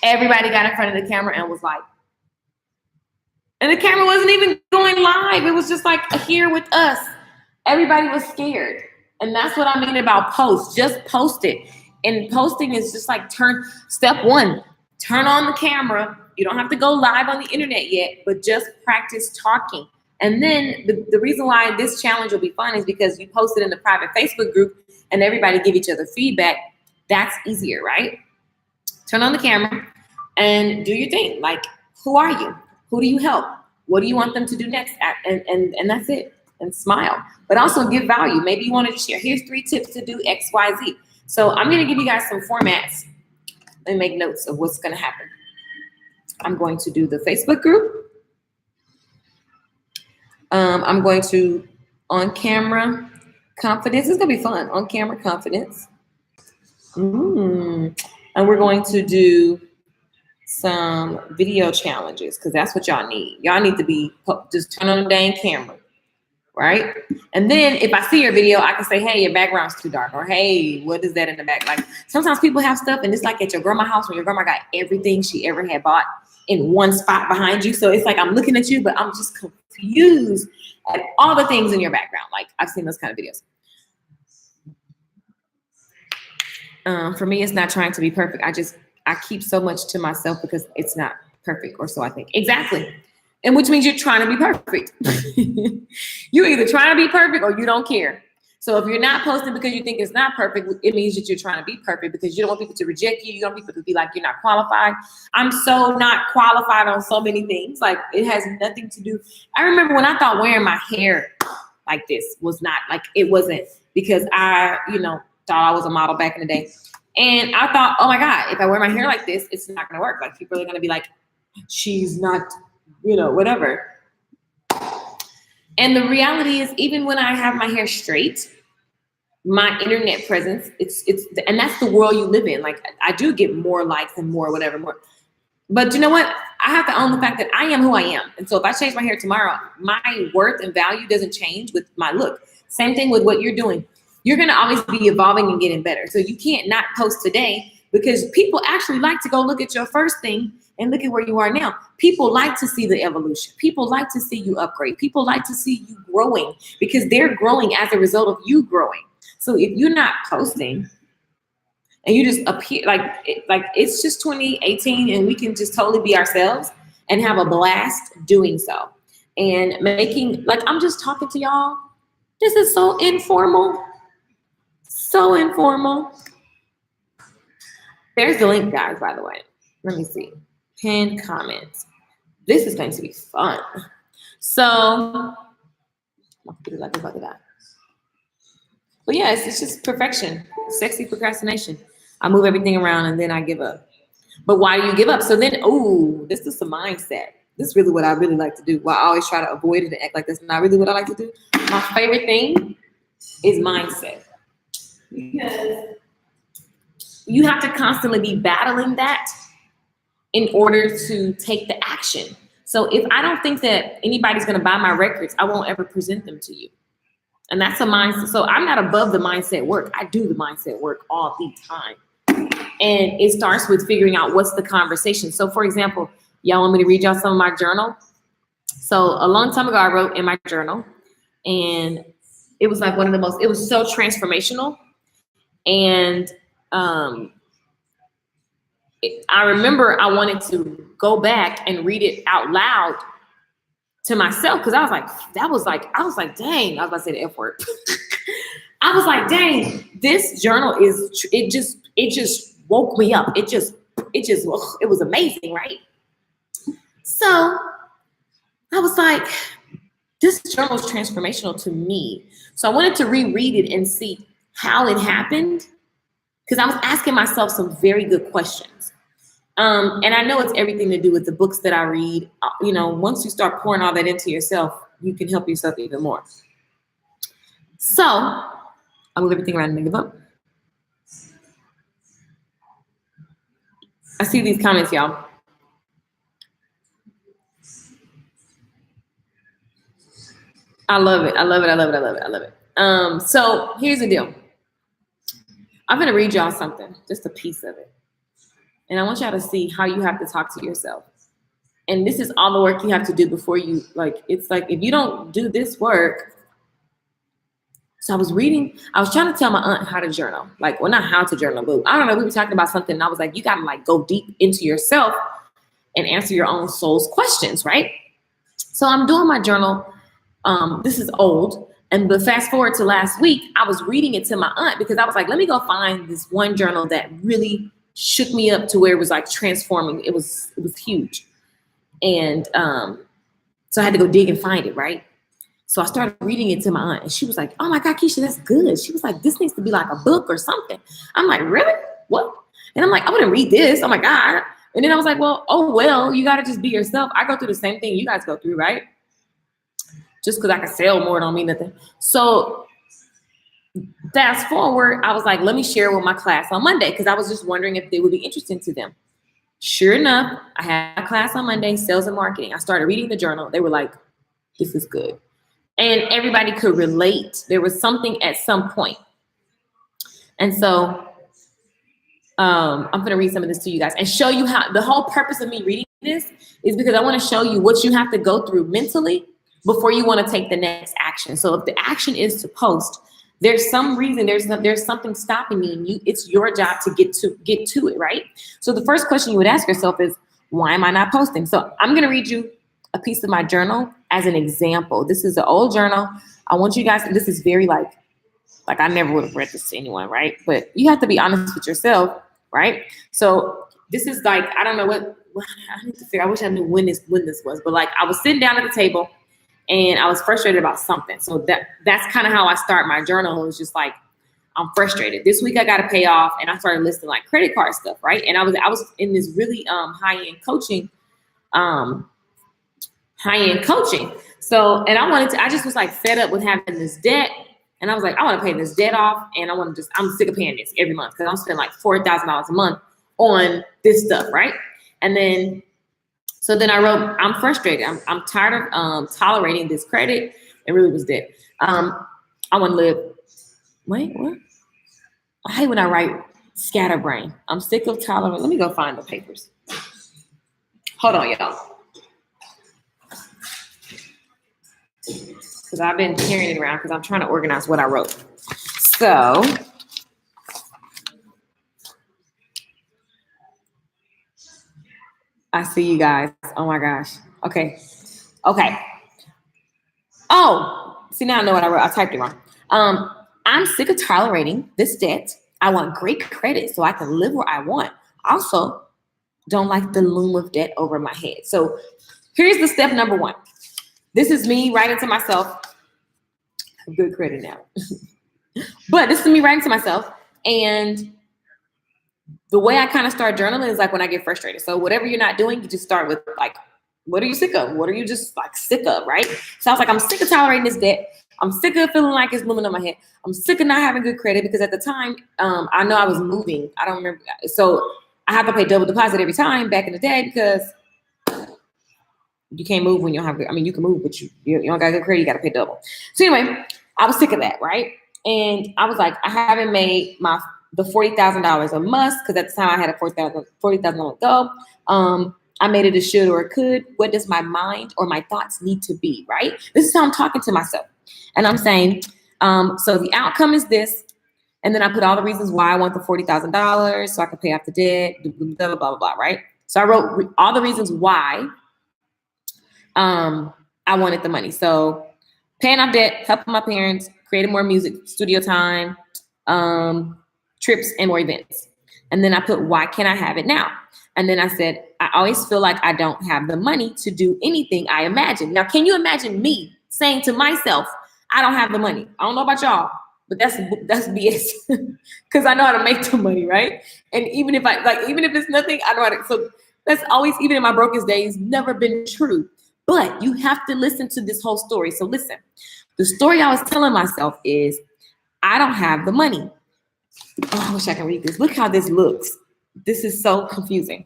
Everybody got in front of the camera and was like, and the camera wasn't even going live. It was just like here with us. Everybody was scared. And that's what I mean about post. Just post it. And posting is just like step one, turn on the camera. You don't have to go live on the internet yet, but just practice talking. And then the reason why this challenge will be fun is because you post it in the private Facebook group and everybody give each other feedback. That's easier, right? Turn on the camera and do your thing. Like, who are you? Who do you help? What do you want them to do next? And that's it. And smile. But also give value. Maybe you want to share. Here's 3 tips to do X, Y, Z. So I'm going to give you guys some formats and make notes of what's going to happen. I'm going to do the Facebook group. I'm going to on-camera confidence. It's going to be fun. On-camera confidence. And we're going to do some video challenges, because that's what y'all need. Y'all need to be, just turn on the dang camera, right? And then if I see your video, I can say, hey, your background's too dark, or hey, what is that in the back? Like sometimes people have stuff, and it's like at your grandma's house when your grandma got everything she ever had bought in one spot behind you. So it's like I'm looking at you, but I'm just confused at all the things in your background. Like I've seen those kind of videos. For me, it's not trying to be perfect. I keep so much to myself because it's not perfect, or so I think. Exactly. And which means you're trying to be perfect. You're either trying to be perfect or you don't care. So if you're not posting because you think it's not perfect, it means that you're trying to be perfect because you don't want people to reject you. You don't want people to be like, you're not qualified. I'm so not qualified on so many things. Like, it has nothing to do. I remember when I thought wearing my hair like this was not, like, it wasn't, because I, thought I was a model back in the day. And I thought, oh my God, if I wear my hair like this, it's not going to work. Like, people are going to be like, she's not, whatever. And the reality is, even when I have my hair straight, my internet presence, and that's the world you live in. Like, I do get more likes and more whatever, more. But you know what? I have to own the fact that I am who I am. And so if I change my hair tomorrow, my worth and value doesn't change with my look. Same thing with what you're doing. You're going to always be evolving and getting better. So you can't not post today, because people actually like to go look at your first thing and look at where you are now. People like to see the evolution. People like to see you upgrade. People like to see you growing, because they're growing as a result of you growing. So if you're not posting and you just appear like it's just 2018 and we can just totally be ourselves and have a blast doing so, and making, like, I'm just talking to y'all. This is so informal. So informal. There's the link, guys, by the way. Let me see. Pinned comments. This is going to be fun. So, my computer's like about that. But yeah, it's just perfection. Sexy procrastination. I move everything around and then I give up. But why do you give up? So then, this is the mindset. This is really what I really like to do. Well, I always try to avoid it and act like that's not really what I like to do. My favorite thing is mindset. Because you have to constantly be battling that in order to take the action. So if I don't think that anybody's going to buy my records, I won't ever present them to you. And that's a mindset. So I'm not above the mindset work. I do the mindset work all the time. And it starts with figuring out what's the conversation. So for example, y'all want me to read y'all some of my journal? So a long time ago, I wrote in my journal, and it was like it was so transformational. And I remember I wanted to go back and read it out loud to myself, because I was like, dang, I was about to say the F word. I was like, dang, this journal it just woke me up. It was amazing, right? So I was like, this journal is transformational to me. So I wanted to reread it and see how it happened, because I was asking myself some very good questions. And I know it's everything to do with the books that I read. Once you start pouring all that into yourself, you can help yourself even more. So I'll move everything around and give up. I see these comments, y'all. I love it. I love it. I love it. I love it. I love it. So here's the deal. I'm going to read y'all something, just a piece of it. And I want y'all to see how you have to talk to yourself. And this is all the work you have to do before you, it's like, if you don't do this work. So I was trying to tell my aunt how to journal. Not how to journal, but I don't know. We were talking about something and I was like, you got to go deep into yourself and answer your own soul's questions, right? So I'm doing my journal. This is old. But fast forward to last week, I was reading it to my aunt because I was like, let me go find this one journal that really shook me up to where it was like transforming. It was huge. And so I had to go dig and find it, right? So I started reading it to my aunt and she was like, oh my God, Keisha, that's good. She was like, this needs to be like a book or something. I'm like, really? What? And I'm like, I wouldn't read this. Oh my God. And then I was like, well, you got to just be yourself. I go through the same thing you guys go through, right? Just because I can sell more don't mean nothing. So fast forward, I was like, let me share with my class on Monday, because I was just wondering if they would be interesting to them. Sure enough, I had a class on Monday, sales and marketing. I started reading the journal. They were like, this is good. And everybody could relate. There was something at some point. And so I'm going to read some of this to you guys and show you how the whole purpose of me reading this is because I want to show you what you have to go through mentally before you want to take the next action. So if the action is to post, there's some reason, there's something stopping you, and it's your job to get to it, right? So the first question you would ask yourself is, why am I not posting? So I'm going to read you a piece of my journal as an example. This is an old journal. I want you guys, this is very Like I never would have read this to anyone, right? But you have to be honest with yourself, right? So this is like, I don't know what I need to figure. I wish I knew when this was, but like I was sitting down at the table and I was frustrated about something. So that's kind of how I start my journal. It was just like, I'm frustrated. This week I got to pay off, and I started listing like credit card stuff, right? And I was in this really high-end coaching. So, and I just was like fed up with having this debt. And I was like, I want to pay this debt off. And I'm sick of paying this every month because I'm spending like $4,000 a month on this stuff, right? And then, so then I wrote, I'm frustrated. I'm tired of tolerating this credit. It really was debt. I want to live. Wait, what? I hate when I write scatterbrain. I'm sick of tolerating. Let me go find the papers. Hold on, y'all. Because I've been carrying it around because I'm trying to organize what I wrote. So, I see you guys. Oh my gosh. Okay. Oh, see, now I know what I wrote. I typed it wrong. I'm sick of tolerating this debt. I want great credit so I can live where I want. Also, don't like the loom of debt over my head. So here's the step number 1. This is me writing to myself. Good credit now. But this is me writing to myself. And the way I kind of start journaling is like when I get frustrated. So whatever you're not doing, you just start with like, what are you sick of? What are you just like sick of, right? So I was like, I'm sick of tolerating this debt. I'm sick of feeling like it's looming on my head. I'm sick of not having good credit because at the time, I know I was moving. I don't remember. So I have to pay double deposit every time back in the day because you can't move when you don't have good. I mean, you can move, but you don't got good credit. You got to pay double. So anyway, I was sick of that, right? And I was like, I haven't made the $40,000 a must because at the time I had a $40,000 goal. I made it a should or a could. What does my mind or my thoughts need to be, right? This is how I'm talking to myself. And I'm saying, so the outcome is this. And then I put all the reasons why I want the $40,000 so I can pay off the debt, blah, blah, blah, blah, right? So I wrote all the reasons why I wanted the money. So paying off debt, helping my parents, creating more music, studio time, trips, and more events. And then I put, why can't I have it now? And then I said, I always feel like I don't have the money to do anything I imagine. Now, can you imagine me saying to myself, I don't have the money? I don't know about y'all, but that's BS because I know how to make the money, right? And even if it's nothing, I know how to. So that's always, even in my brokest days, never been true. But you have to listen to this whole story. So listen, the story I was telling myself is, I don't have the money. Oh, I wish I could read this. Look how this looks. This is so confusing.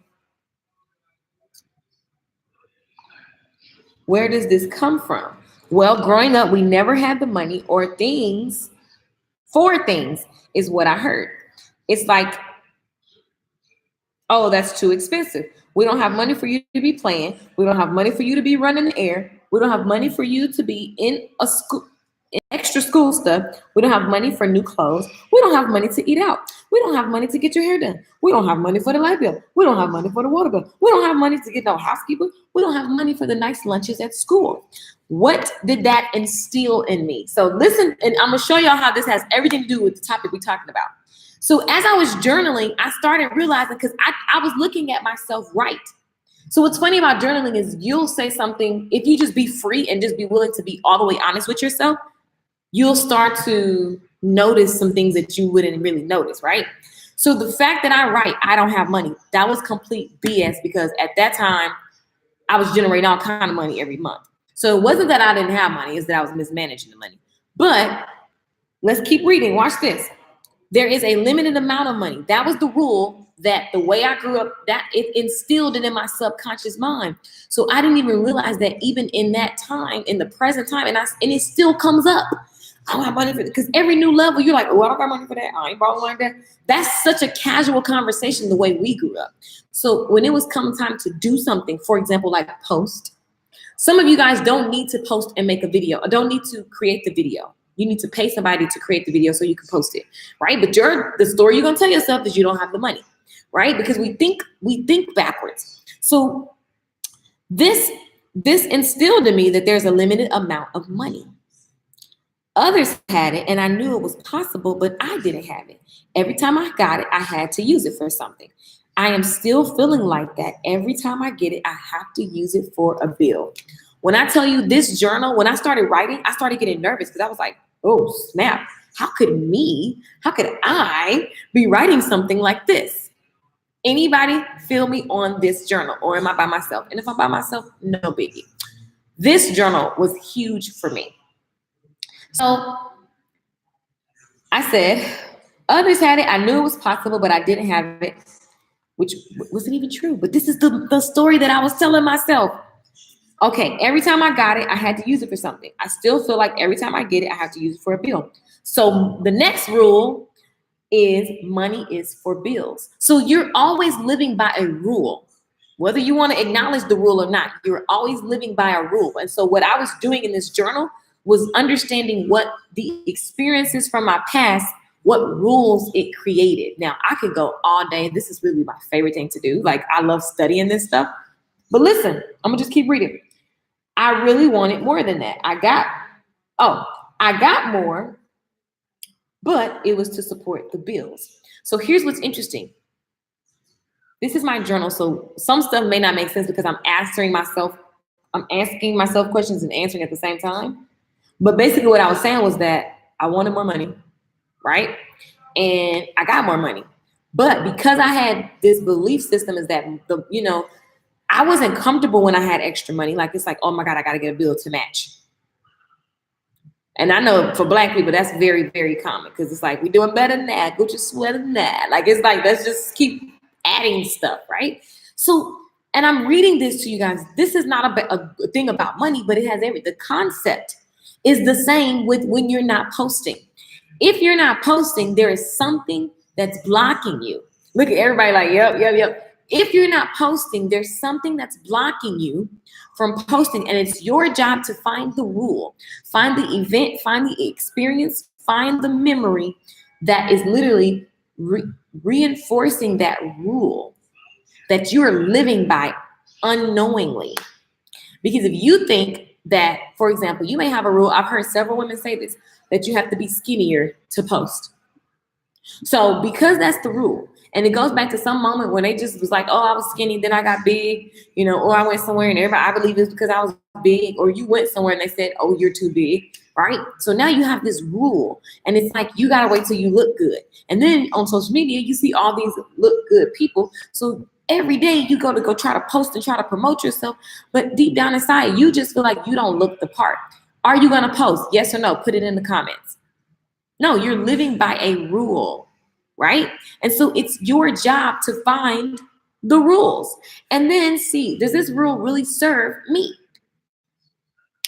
Where does this come from? Well, growing up, we never had the money or things for things is what I heard. It's like, oh, that's too expensive. We don't have money for you to be playing. We don't have money for you to be running the air. We don't have money for you to be in a school, extra school stuff. We don't have money for new clothes. We don't have money to eat out. We don't have money to get your hair done. We don't have money for the light bill. We don't have money for the water bill. We don't have money to get no housekeeper. We don't have money for the nice lunches at school. What did that instill in me? So listen, and I'm going to show y'all how this has everything to do with the topic we're talking about. So as I was journaling, I started realizing, because I was looking at myself right. So what's funny about journaling is you'll say something, if you just be free and just be willing to be all the way honest with yourself, you'll start to notice some things that you wouldn't really notice, right? So the fact that I write, I don't have money, that was complete BS, because at that time, I was generating all kind of money every month. So it wasn't that I didn't have money, it's that I was mismanaging the money. But let's keep reading. Watch this. There is a limited amount of money. That was the rule, that the way I grew up, that it instilled it in my subconscious mind. So I didn't even realize that even in that time, in the present time, and it still comes up. I don't have money for it. Because every new level, you're like, oh, I don't got money for that. I ain't borrowing like that. That's such a casual conversation the way we grew up. So when it was coming time to do something, for example, like post, some of you guys don't need to post and make a video, or don't need to create the video. You need to pay somebody to create the video so you can post it, right? But the story you're gonna tell yourself is you don't have the money, right? Because we think backwards. So this instilled in me that there's a limited amount of money. Others had it, and I knew it was possible, but I didn't have it. Every time I got it, I had to use it for something. I am still feeling like that. Every time I get it, I have to use it for a bill. When I tell you this journal, when I started writing, I started getting nervous because I was like, oh, snap. How could I be writing something like this? Anybody feel me on this journal, or am I by myself? And if I'm by myself, no biggie. This journal was huge for me. So I said, others had it. I knew it was possible, but I didn't have it, which wasn't even true. But this is the story that I was telling myself. Okay, every time I got it, I had to use it for something. I still feel like every time I get it, I have to use it for a bill. So the next rule is money is for bills. So you're always living by a rule. Whether you want to acknowledge the rule or not, you're always living by a rule. And so what I was doing in this journal was understanding what the experiences from my past, what rules it created. Now, I could go all day. This is really my favorite thing to do. Like, I love studying this stuff. But listen, I'm going to just keep reading. I really wanted more than that. I got more, but it was to support the bills. So here's what's interesting. This is my journal. So some stuff may not make sense because I'm asking myself questions and answering at the same time. But basically what I was saying was that I wanted more money, right? And I got more money. But because I had this belief system is that I wasn't comfortable when I had extra money. Like, it's like, oh my God, I got to get a bill to match. And I know for Black people, that's very, very common because it's like, we're doing better than that. Gucci sweater than that. Like, it's like, let's just keep adding stuff, right? So, and I'm reading this to you guys. This is not a thing about money, but it has the concept is the same with when you're not posting. If you're not posting, there is something that's blocking you. Look at everybody like, yep. If you're not posting, there's something that's blocking you from posting, and it's your job to find the rule, find the event, find the experience, find the memory that is literally reinforcing that rule that you are living by unknowingly. Because if you think that, for example, you may have a rule, I've heard several women say this, that you have to be skinnier to post. So because that's the rule, and it goes back to some moment when they just was like, oh, I was skinny, then I got big, or I went somewhere and everybody, I believe it's because I was big, or you went somewhere and they said, oh, you're too big, right? So now you have this rule, and it's like, you got to wait till you look good. And then on social media, you see all these look good people. So every day you go try to post and try to promote yourself, but deep down inside, you just feel like you don't look the part. Are you going to post? Yes or no? Put it in the comments. No, you're living by a rule, right? And so it's your job to find the rules and then see, does this rule really serve me?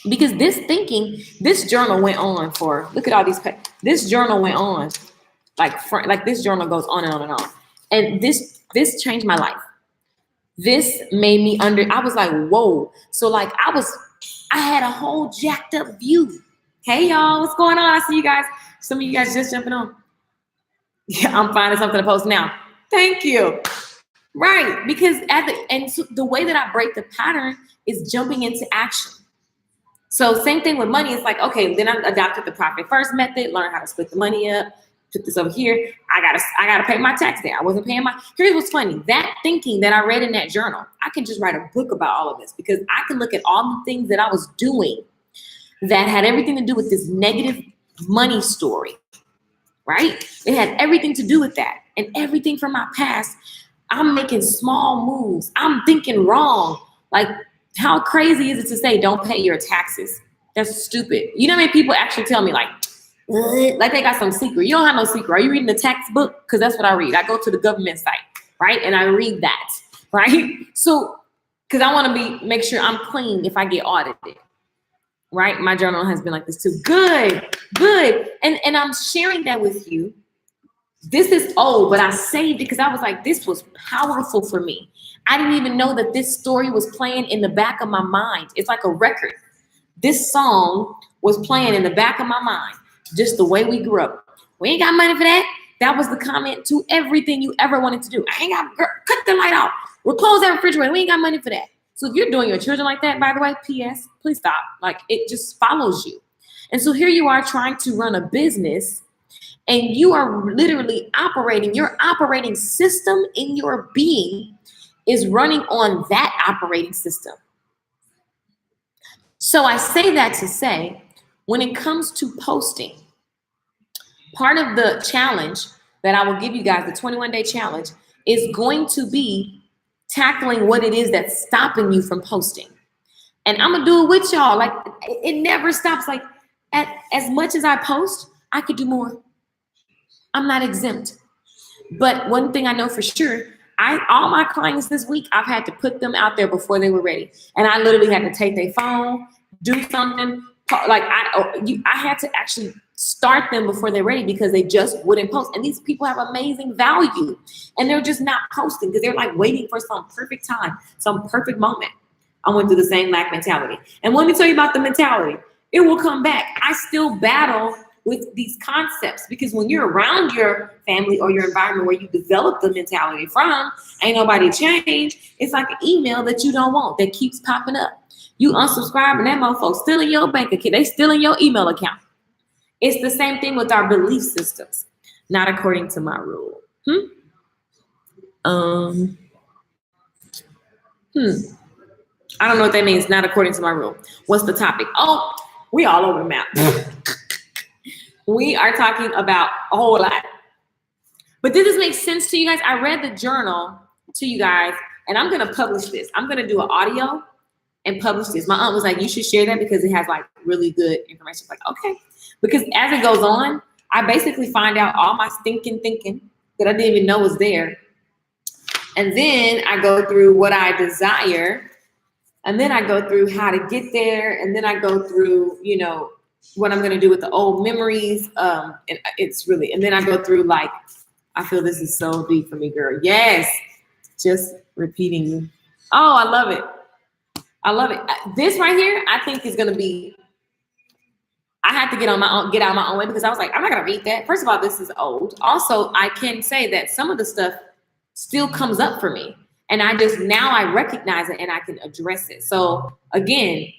Because this journal went on for, look at all these, this journal went on, like this journal goes on and on and on. And this changed my life. This made me I was like, whoa. So like I had a whole jacked up view. Hey y'all, what's going on? I see you guys. Some of you guys just jumping on. Yeah, I'm finding something to post now. Thank you. Right, because so the way that I break the pattern is jumping into action. So same thing with money. It's like, okay, then I adopted the profit first method, learn how to split the money up, put this over here. I gotta pay my tax there. I wasn't paying here's what's funny. That thinking that I read in that journal, I can just write a book about all of this because I can look at all the things that I was doing that had everything to do with this negative money story, right? It had everything to do with that. And everything from my past, I'm making small moves. I'm thinking wrong. Like, how crazy is it to say don't pay your taxes? That's stupid. You know how many people actually tell me like they got some secret. You don't have no secret. Are you reading the tax book? Because that's what I read. I go to the government site, right? And I read that, right? So, because I want to make sure I'm clean if I get audited. Right? My journal has been like this too. Good. And I'm sharing that with you. This is old, but I saved it because I was like, this was powerful for me. I didn't even know that this story was playing in the back of my mind. It's like a record. This song was playing in the back of my mind, just the way we grew up. We ain't got money for that. That was the comment to everything you ever wanted to do. I ain't got, cut the light off. We'll close that refrigerator. We ain't got money for that. So if you're doing your children like that, by the way, P.S., please stop. Like, it just follows you. And so here you are trying to run a business, and you are literally operating, your operating system in your being is running on that operating system. So I say that to say, when it comes to posting, part of the challenge that I will give you guys, the 21-day challenge, is going to be tackling what it is that's stopping you from posting. And I'm gonna do it with y'all. Like, it never stops. Like, as much as I post, I could do more. I'm not exempt. But one thing I know for sure, all my clients this week, I've had to put them out there before they were ready. And I literally had to take their phone, do something. Like, I had to actually start them before they're ready because they just wouldn't post. And these people have amazing value. And they're just not posting because they're like waiting for some perfect time, some perfect moment. I went through the same lack mentality. And let me tell you about the mentality. It will come back. I still battle with these concepts because when you're around your family or your environment where you develop the mentality from, ain't nobody change. It's like an email that you don't want that keeps popping up. You unsubscribe and that motherfucker still in your bank account. They still in your email account. It's the same thing with our belief systems. Not according to my rule. I don't know what that means. Not according to my rule. What's the topic? Oh, we all over the map. We are talking about a whole lot. But did this make sense to you guys? I read the journal to you guys, and I'm going to publish this. I'm going to do an audio and publish this. My aunt was like, you should share that because it has like really good information. Like, okay. Because as it goes on, I basically find out all my thinking that I didn't even know was there. And then I go through what I desire. And then I go through how to get there. And then I go through, you know, what I'm going to do with the old memories. And it's really, and then I go through like, I feel this is so deep for me, girl. Yes. Just repeating you. Oh, I love it. I love it. This right here, I think is going to be, I had to get out of my own way because I was like, I'm not going to read that. First of all, this is old. Also, I can say that some of the stuff still comes up for me. And now I recognize it and I can address it. So again,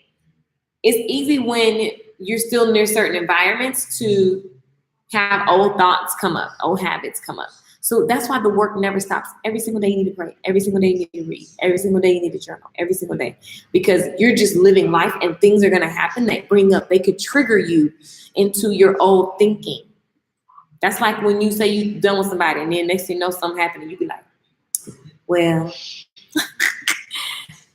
it's easy when you're still near certain environments to have old thoughts come up, old habits come up. So that's why the work never stops. Every single day you need to pray. Every single day you need to read. Every single day you need to journal. Every single day. Because you're just living life and things are going to happen that they could trigger you into your old thinking. That's like when you say you're done with somebody and then next thing you know something happened and you be like, well,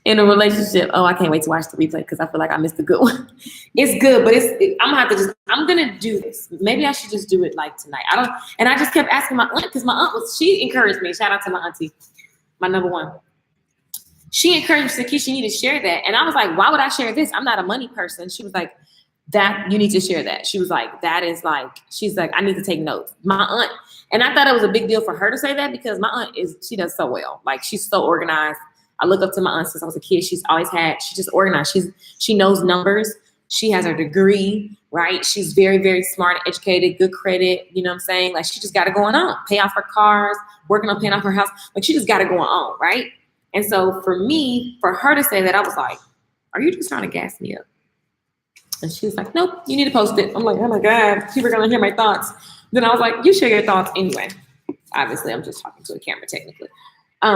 in a relationship, oh, I can't wait to watch the replay because I feel like I missed a good one. It's good, but I'm going to do this. Maybe I should just do it like tonight. And I just kept asking my aunt because my aunt she encouraged me. Shout out to my auntie, my number one. She encouraged me, said, Keisha, you need to share that. And I was like, why would I share this? I'm not a money person. She was like, that you need to share that. She was like, she's like, I need to take notes. My aunt, and I thought it was a big deal for her to say that because my aunt she does so well. Like she's so organized. I look up to my aunt since I was a kid. She's just organized. She knows numbers. She has her degree, right? She's very, very smart, educated, good credit. You know what I'm saying? Like she just got it going on. Pay off her cars, working on paying off her house. Like she just got it going on, right? And so for her to say that, I was like, are you just trying to gas me up? And she was like, nope, you need to post it. I'm like, oh my God, people are going to hear my thoughts. Then I was like, you share your thoughts anyway. Obviously, I'm just talking to a camera technically.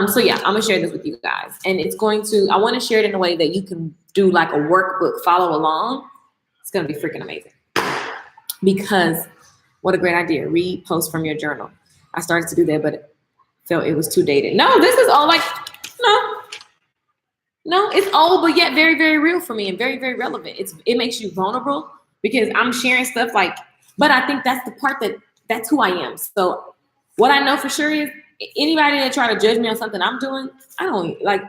So yeah, I'm gonna share this with you guys. And I want to share it in a way that you can do like a workbook, follow along. It's gonna be freaking amazing. Because what a great idea. Read, post from your journal. I started to do that, but felt it was too dated. No, this is all like, no, it's old, but yet very, very real for me and very, very relevant. It makes you vulnerable because I'm sharing stuff like, but I think that's the part that's who I am. So what I know for sure is anybody that try to judge me on something I'm doing, I don't like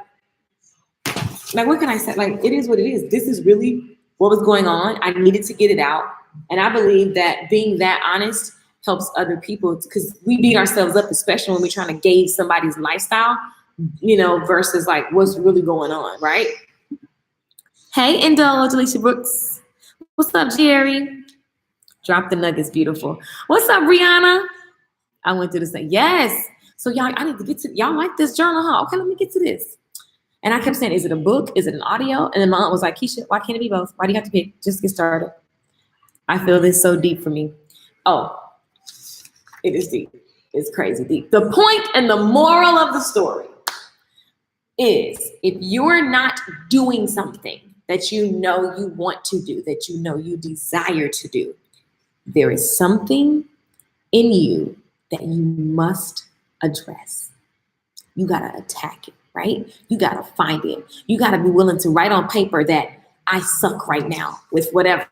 what can I say? Like, it is what it is. This is really what was going on. I needed to get it out. And I believe that being that honest helps other people because we beat ourselves up, especially when we're trying to gauge somebody's lifestyle, you know, versus like what's really going on, right? Hey, Indulge, Alicia Brooks. What's up, Jerry? Drop the nuggets, beautiful. What's up, Brianna? I went through this thing. Yes. So y'all, I need to get to, y'all like this journal, huh? Okay, let me get to this. And I kept saying, is it a book? Is it an audio? And then my aunt was like, Keisha, why can't it be both? Why do you have to pick? Just get started. I feel this so deep for me. Oh, it is deep. It's crazy deep. The point and the moral of the story is if you're not doing something that you know you want to do, that you know you desire to do, there is something in you that you must address. You got to attack it, right? You got to find it. You got to be willing to write on paper that I suck right now with whatever.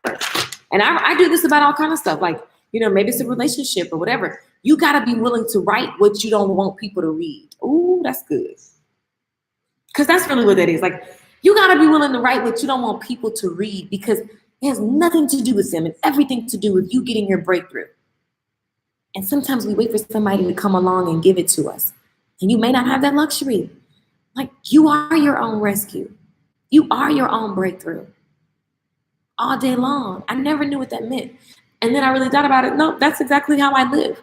And I do this about all kind of stuff. Like, maybe it's a relationship or whatever. You got to be willing to write what you don't want people to read. Ooh, that's good. Because that's really what that is. Like, you got to be willing to write what you don't want people to read because it has nothing to do with them and everything to do with you getting your breakthrough. And sometimes we wait for somebody to come along and give it to us. And you may not have that luxury. Like, you are your own rescue. You are your own breakthrough. All day long. I never knew what that meant. And then I really thought about it. No, that's exactly how I live.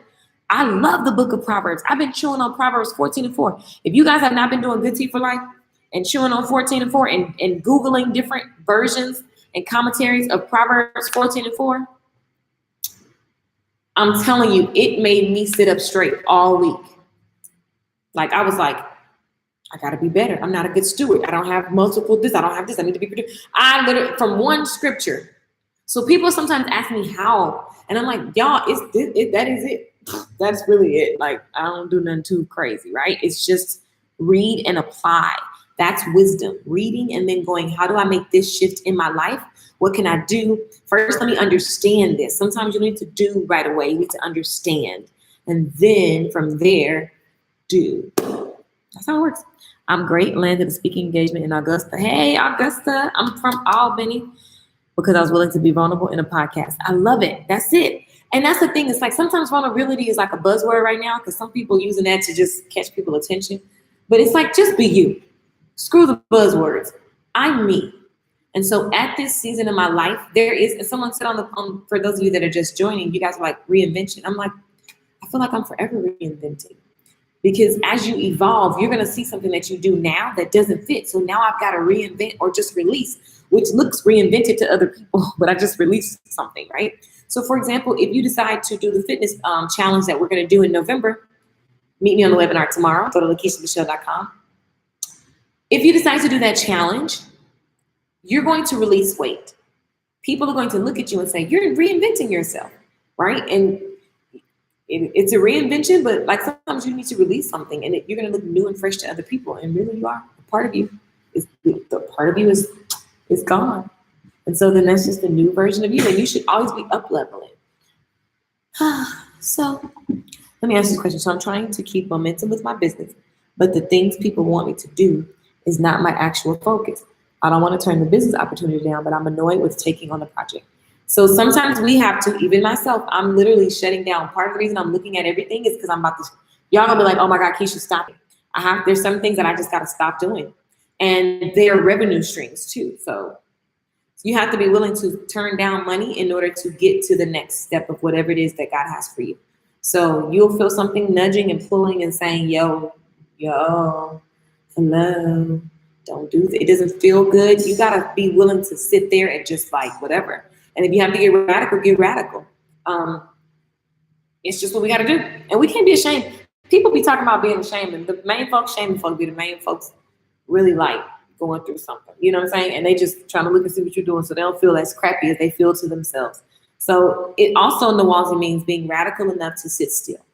I love the book of Proverbs. I've been chewing on Proverbs 14:4. If you guys have not been doing Good Tea for Life and chewing on 14:4 and Googling different versions and commentaries of Proverbs 14:4, I'm telling you, it made me sit up straight all week. Like, I was like, I got to be better. I'm not a good steward. I don't have multiple this. I don't have this. I need to be produced. I literally, from one scripture. So people sometimes ask me how, and I'm like, y'all, that is it. That's really it. Like, I don't do nothing too crazy, right? It's just read and apply. That's wisdom. Reading and then going, how do I make this shift in my life? What can I do? First, let me understand this. Sometimes you need to do right away. You need to understand. And then from there, do. That's how it works. I'm great. Landed a speaking engagement in Augusta. Hey, Augusta. I'm from Albany because I was willing to be vulnerable in a podcast. I love it. That's it. And that's the thing. It's like sometimes vulnerability is like a buzzword right now because some people using that to just catch people's attention. But it's like, just be you. Screw the buzzwords. I'm me. And so at this season of my life, there is, and someone said for those of you that are just joining, you guys are like, reinvention. I'm like, I feel like I'm forever reinventing. Because as you evolve, you're going to see something that you do now that doesn't fit. So now I've got to reinvent or just release, which looks reinvented to other people, but I just released something, right? So for example, if you decide to do the fitness challenge that we're going to do in November, meet me on the webinar tomorrow, go to LakeishaMichelle.com. If you decide to do that challenge, you're going to release weight. People are going to look at you and say, you're reinventing yourself, right? And it's a reinvention, but like sometimes you need to release something and you're going to look new and fresh to other people. And really you are. A part of you is gone. And so then that's just a new version of you. And you should always be up leveling. So let me ask you this question. So I'm trying to keep momentum with my business, but the things people want me to do is not my actual focus. I don't want to turn the business opportunity down, but I'm annoyed with taking on the project. So sometimes we have to, even myself, I'm literally shutting down. Part of the reason I'm looking at everything is because I'm about to, y'all gonna be like, oh my God, Keisha, stop it. There's some things that I just gotta stop doing. And they are revenue streams too. So you have to be willing to turn down money in order to get to the next step of whatever it is that God has for you. So you'll feel something nudging and pulling and saying, yo, hello, don't do that. It doesn't feel good. You gotta be willing to sit there and just like whatever. And if you have to get radical, get radical. It's just what we got to do. And we can't be ashamed. People be talking about being ashamed. And the main folks shaming folks be the main folks really like going through something. You know what I'm saying? And they just trying to look and see what you're doing so they don't feel as crappy as they feel to themselves. So it also in the walls, it means being radical enough to sit still.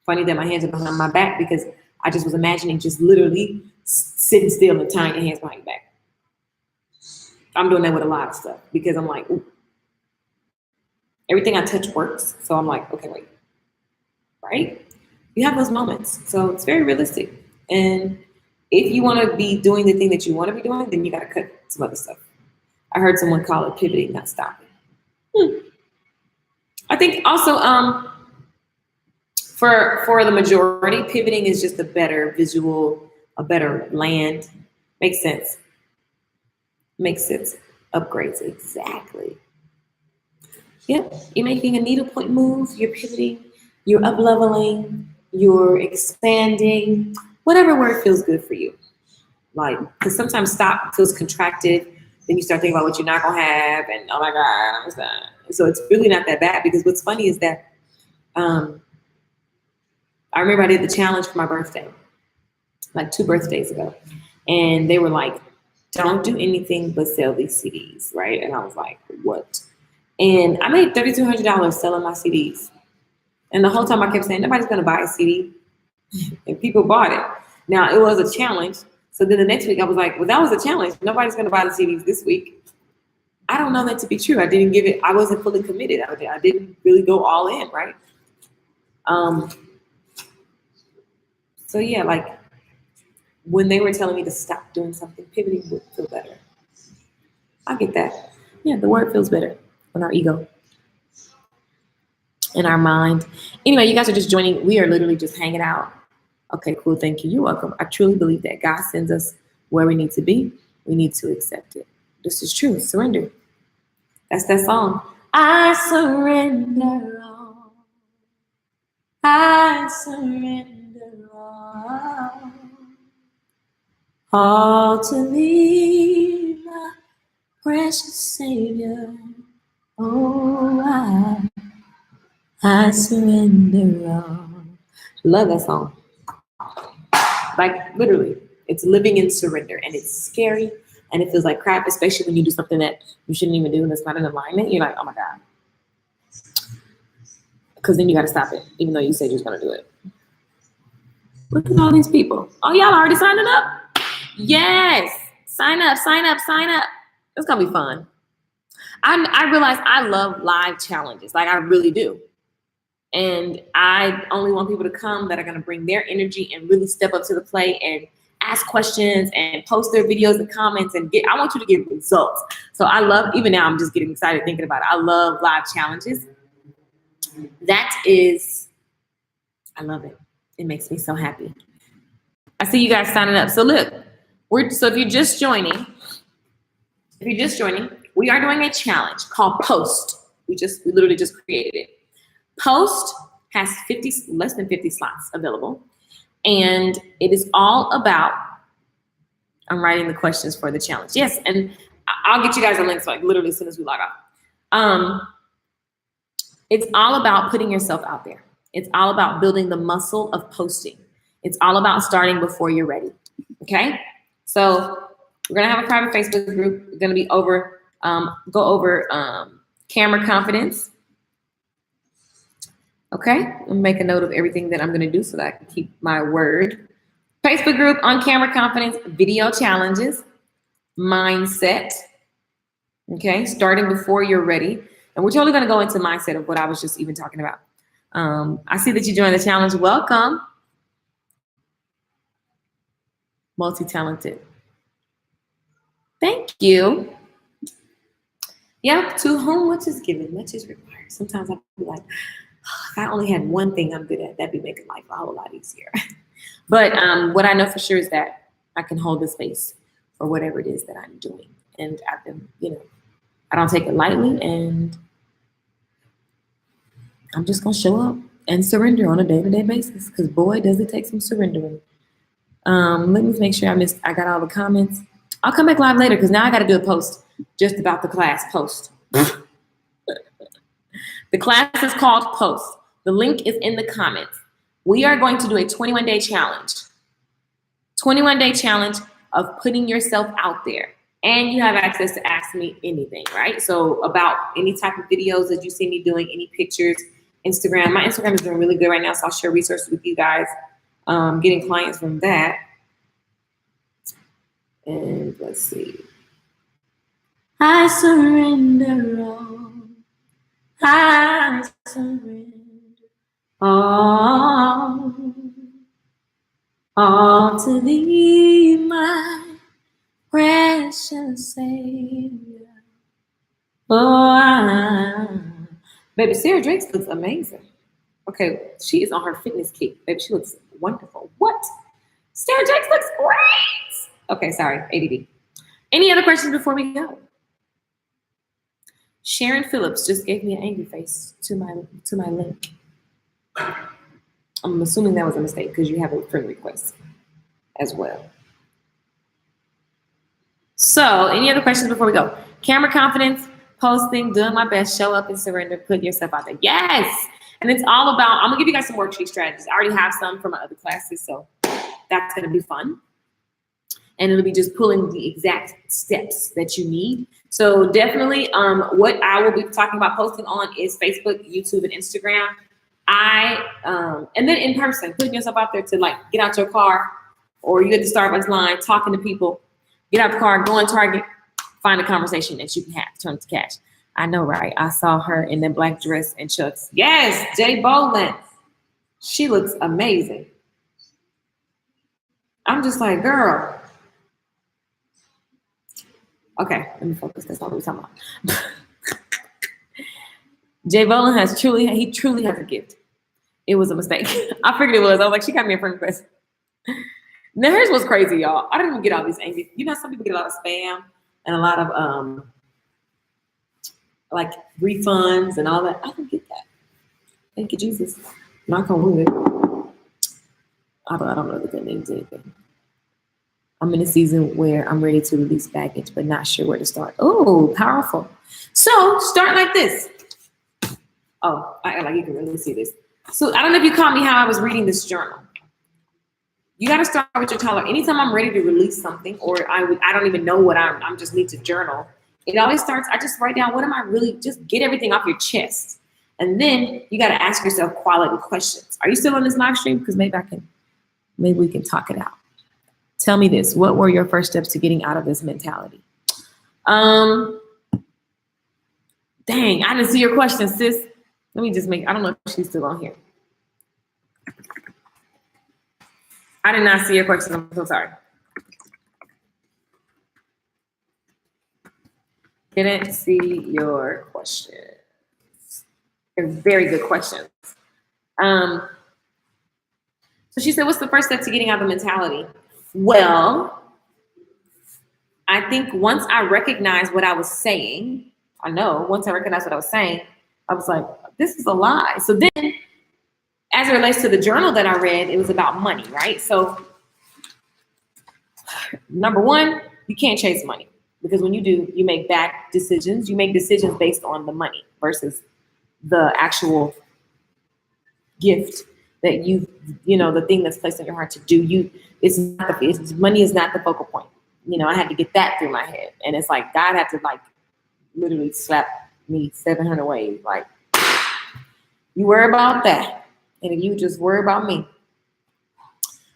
Funny that my hands are behind my back because I just was imagining just literally sitting still and tying your hands behind your back. I'm doing that with a lot of stuff because I'm like, ooh. Everything I touch works. So I'm like, okay, wait, right? You have those moments. So it's very realistic. And if you want to be doing the thing that you want to be doing, then you got to cut some other stuff. I heard someone call it pivoting, not stopping. I think also for the majority, pivoting is just a better visual, a better land. Makes sense. Makes sense. Upgrades, exactly. Yep, you're making a needlepoint move, you're pivoting, you're up-leveling, you're expanding, whatever word feels good for you. Like, because sometimes stop feels contracted, then you start thinking about what you're not gonna have, and oh my God, I'm sad. So it's really not that bad, because what's funny is that I remember I did the challenge for my birthday, like 2 birthdays ago, and they were like, don't do anything but sell these CDs, right? And I was like, what? And I made $3,200 selling my CDs. And the whole time I kept saying, nobody's gonna buy a CD. And people bought it. Now, it was a challenge. So then the next week I was like, well, that was a challenge. Nobody's gonna buy the CDs this week. I don't know that to be true. I wasn't fully committed. I didn't really go all in, right? So yeah, like when they were telling me to stop doing something, pivoting would feel better. I get that. Yeah, the word feels better on our ego, in our mind. Anyway, you guys are just joining. We are literally just hanging out. Okay, cool. Thank you. You're welcome. I truly believe that God sends us where we need to be. We need to accept it. This is true. Surrender. That's that song. I surrender all. I surrender all to thee, my precious Savior. Oh, I surrender all. Love that song. Like literally, it's living in surrender, and it's scary, and it feels like crap, especially when you do something that you shouldn't even do and it's not in alignment. You're like, oh my God. Because then you got to stop it, even though you said you was going to do it. Look at all these people. Oh, y'all already signing up? Yes. Sign up, sign up, sign up. It's going to be fun. I realize I love live challenges. Like I really do. And I only want people to come that are going to bring their energy and really step up to the plate and ask questions and post their videos and comments and I want you to get results. So I love, even now I'm just getting excited thinking about it. I love live challenges. I love it. It makes me so happy. I see you guys signing up. So look, if you're just joining, we are doing a challenge called Post. We literally just created it. Post has less than 50 slots available. And it is all about, I'm writing the questions for the challenge. Yes, and I'll get you guys a link, so like literally as soon as we log off. It's all about putting yourself out there. It's all about building the muscle of posting. It's all about starting before you're ready. Okay? So we're gonna have a private Facebook group. We're gonna be go over camera confidence. Okay, I'll make a note of everything that I'm going to do so that I can keep my word. Facebook group on camera confidence, video challenges, mindset. Okay, starting before you're ready. And we're totally going to go into mindset of what I was just even talking about. I see that you joined the challenge. Welcome. Multi-talented. Thank you. Yep, to whom much is given, much is required. Sometimes I'll be like, if I only had one thing I'm good at, that'd be making life a whole lot easier. But what I know for sure is that I can hold the space for whatever it is that I'm doing. And I've been, I don't take it lightly, and I'm just going to show up and surrender on a day-to-day basis, because boy, does it take some surrendering. Let me make sure I got all the comments. I'll come back live later, because now I got to do a post just about the class Post. The class is called Post. The link is in the comments. We are going to do a 21-day challenge. 21-day challenge of putting yourself out there. And you have access to ask me anything, right? So about any type of videos that you see me doing, any pictures, Instagram. My Instagram is doing really good right now, so I'll share resources with you guys, getting clients from that. And let's see. I surrender all. I surrender all to thee, my precious Savior. Baby, Sarah Drake looks amazing. Okay, she is on her fitness kick. Baby, she looks wonderful. What? Sarah Drake looks great. Okay, sorry, ADD. Any other questions before we go? Sharon Phillips just gave me an angry face to my link. I'm assuming that was a mistake because you have a friend request as well. So, any other questions before we go? Camera confidence, posting, doing my best, show up and surrender, put yourself out there. Yes. And it's all about, I'm gonna give you guys some worksheet strategies. I already have some from my other classes, so that's gonna be fun. And it'll be just pulling the exact steps that you need. So definitely, what I will be talking about posting on is Facebook, YouTube, and Instagram. And then in person, putting yourself out there to like get out your car, or you at the Starbucks line, talking to people, get out the car, go on Target, find a conversation that you can have, turn it to cash. I know, right? I saw her in that black dress and chucks. Yes, Jay Bolin. She looks amazing. I'm just like, girl. Okay, let me focus. That's not what we're talking about. Jay Bolin he truly has a gift. It was a mistake. I figured it was. I was like, she got me a friend request. Now here's what's crazy, y'all. I didn't even get all these angry. You know, some people get a lot of spam and a lot of like refunds and all that. I don't get that. Thank you, Jesus. Knock on wood. I don't know that means anything. I'm in a season where I'm ready to release baggage, but not sure where to start. Oh, powerful. So start like this. Oh, like you can really see this. So I don't know if you caught me how I was reading this journal. You got to start with your tolerance. Anytime I'm ready to release something, or I don't even know what I'm just need to journal. It always starts, I just write down, what am I really, just get everything off your chest. And then you got to ask yourself quality questions. Are you still on this live stream? Because maybe we can talk it out. Tell me this. What were your first steps to getting out of this mentality? Dang, I didn't see your question, sis. Let me just I don't know if she's still on here. I did not see your question. I'm so sorry. Didn't see your question. They're very good questions. So she said, what's the first step to getting out of the mentality? Well, I think once I recognized what I was saying, once I recognized what I was saying, I was like, this is a lie. So then, as it relates to the journal that I read, it was about money, right? So, number one, you can't chase money, because when you do, you make bad decisions. You make decisions based on the money versus the actual gift that the thing that's placed in your heart to do. Money is not the focal point. I had to get that through my head. And it's like, God had to like literally slap me 700 ways. Like, you worry about that, and you just worry about me.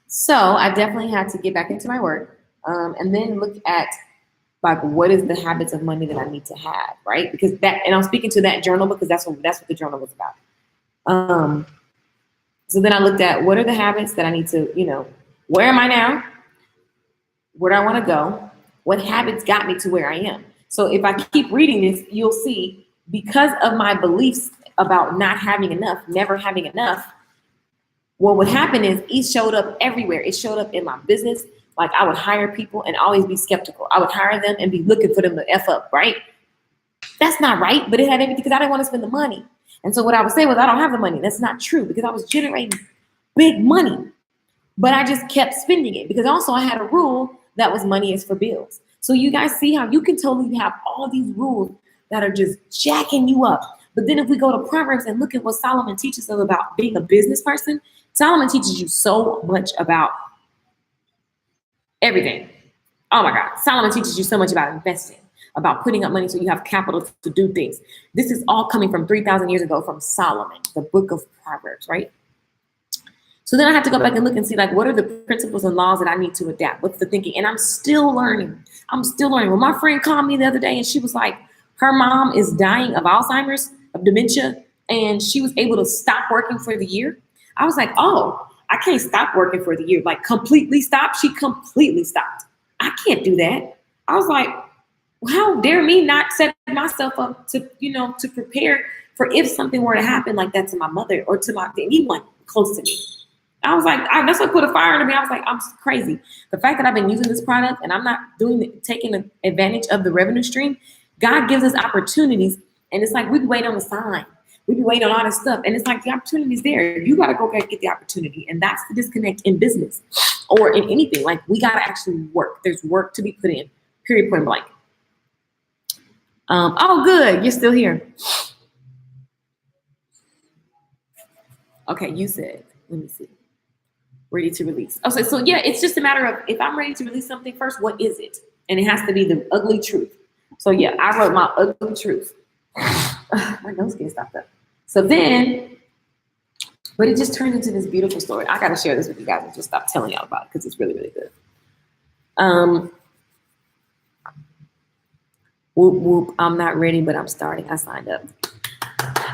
So I definitely had to get back into my work, and then look at like, what is the habits of money that I need to have, right? Because and I'm speaking to that journal because that's what the journal was about. So then I looked at, what are the habits that I need to, where am I now? Where do I want to go? What habits got me to where I am? So if I keep reading this, you'll see, because of my beliefs about not having enough, never having enough, what would happen is it showed up everywhere. It showed up in my business. Like, I would hire people and always be skeptical. I would hire them and be looking for them to F up, right? That's not right, but it had everything because I didn't want to spend the money. And so what I would say was, I don't have the money. That's not true, because I was generating big money, but I just kept spending it, because also I had a rule that was money is for bills. So you guys see how you can totally have all these rules that are just jacking you up. But then if we go to Proverbs and look at what Solomon teaches us about being a business person, Solomon teaches you so much about everything. Oh my God. Solomon teaches you so much about investing, about putting up money so you have capital to do things. This is all coming from 3,000 years ago from Solomon, the book of Proverbs, right? So then I have to go back and look and see, like, what are the principles and laws that I need to adapt? What's the thinking? And I'm still learning. When my friend called me the other day and she was like, her mom is dying of Alzheimer's, of dementia, and she was able to stop working for the year. I was like, oh, I can't stop working for the year. Like, completely stop? She completely stopped. I can't do that. I was like, how dare me not set myself up to, to prepare for if something were to happen like that to my mother or to anyone close to me. I was like, that's what put a fire into me. I was like, I'm crazy. The fact that I've been using this product and I'm not taking advantage of the revenue stream, God gives us opportunities. And it's like, we be waiting on the sign. We be waiting on all this stuff. And it's like, the opportunity's there. You got to go get the opportunity. And that's the disconnect in business or in anything. Like, we got to actually work. There's work to be put in. Period, point blank. Oh, good. You're still here. Okay, you said, let me see. Ready to release. Oh, so yeah, it's just a matter of if I'm ready to release something first, what is it? And it has to be the ugly truth. So yeah, I wrote my ugly truth. My nose can't stop that. So then, but it just turned into this beautiful story. I gotta share this with you guys and just stop telling y'all about it because it's really, really good. Whoop, whoop, I'm not ready, but I'm starting. I signed up.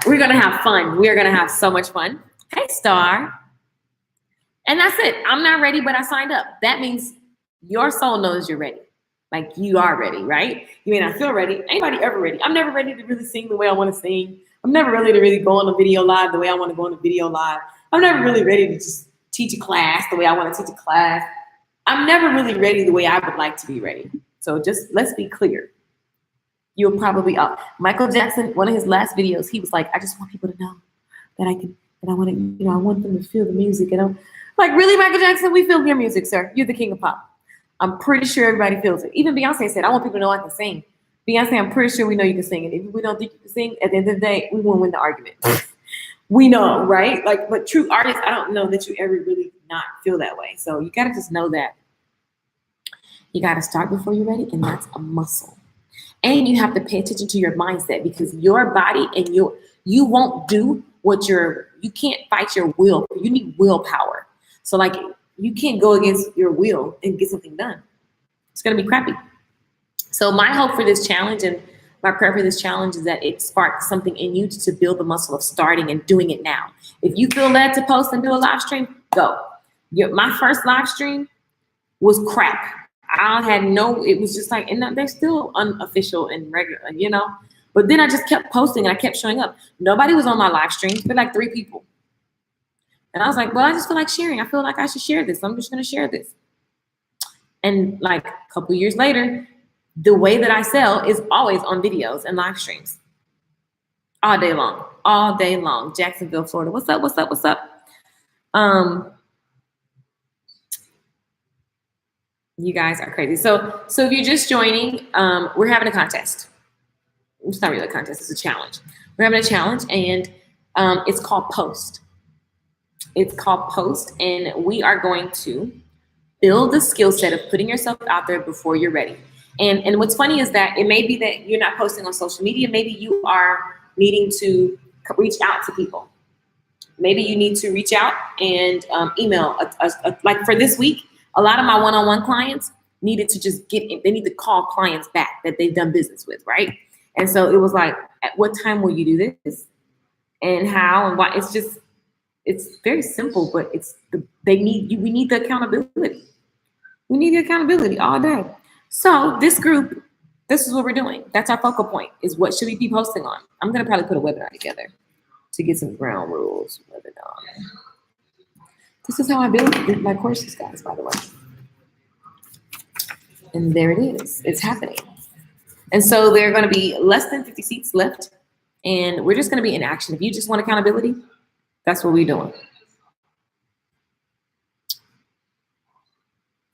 We're gonna have fun. We're gonna have so much fun. Hey, Star. And that's it. I'm not ready, but I signed up. That means your soul knows you're ready. Like you are ready, right? You may not feel ready. Anybody ever ready? I'm never ready to really sing the way I want to sing. I'm never ready to really go on a video live the way I want to go on a video live. I'm never really ready to just teach a class the way I want to teach a class. I'm never really ready the way I would like to be ready. So just let's be clear. You'll probably Michael Jackson, one of his last videos, he was like, I just want people to know that I want to, I want them to feel the music. And I'm like, really, Michael Jackson? We feel your music, sir. You're the king of pop. I'm pretty sure everybody feels it. Even Beyonce said, I want people to know I can sing. Beyonce, I'm pretty sure we know you can sing. And if we don't think you can sing, at the end of the day, we won't win the argument. We know, right? Like, but true artists, I don't know that you ever really not feel that way. So you got to just know that you got to start before you're ready. And that's a muscle. And you have to pay attention to your mindset because your body and you won't do what you can't fight your will. You need willpower. So like you can't go against your will and get something done. It's going to be crappy. So my hope for this challenge and my prayer for this challenge is that it sparks something in you to build the muscle of starting and doing it now. If you feel led to post and do a live stream, go. My first live stream was crap. It was just like, and they're still unofficial and regular, but then I just kept posting and I kept showing up. Nobody was on my live stream, but like 3 people. And I was like, well, I just feel like sharing. I feel like I should share this. I'm just going to share this. And like a couple years later, the way that I sell is always on videos and live streams. All day long. Jacksonville, Florida. What's up? What's up? What's up? You guys are crazy. So if you're just joining, we're having a contest. It's not really a contest, it's a challenge. We're having a challenge and it's called Post. It's called Post, and we are going to build the skill set of putting yourself out there before you're ready. And what's funny is that it may be that you're not posting on social media. Maybe you are needing to reach out to people. Maybe you need to reach out and email. Like for this week, a lot of my one-on-one clients needed to just they need to call clients back that they've done business with, right? And so it was like, at what time will you do this? And how and why? It's very simple, but we need the accountability. We need the accountability all day. So this group, this is what we're doing. That's our focal point, is what should we be posting on? I'm going to probably put a webinar together to get some ground rules. Webinar. This is how I build my courses, guys, by the way. And there it is. It's happening. And so there are going to be less than 50 seats left. And we're just going to be in action. If you just want accountability, that's what we're doing.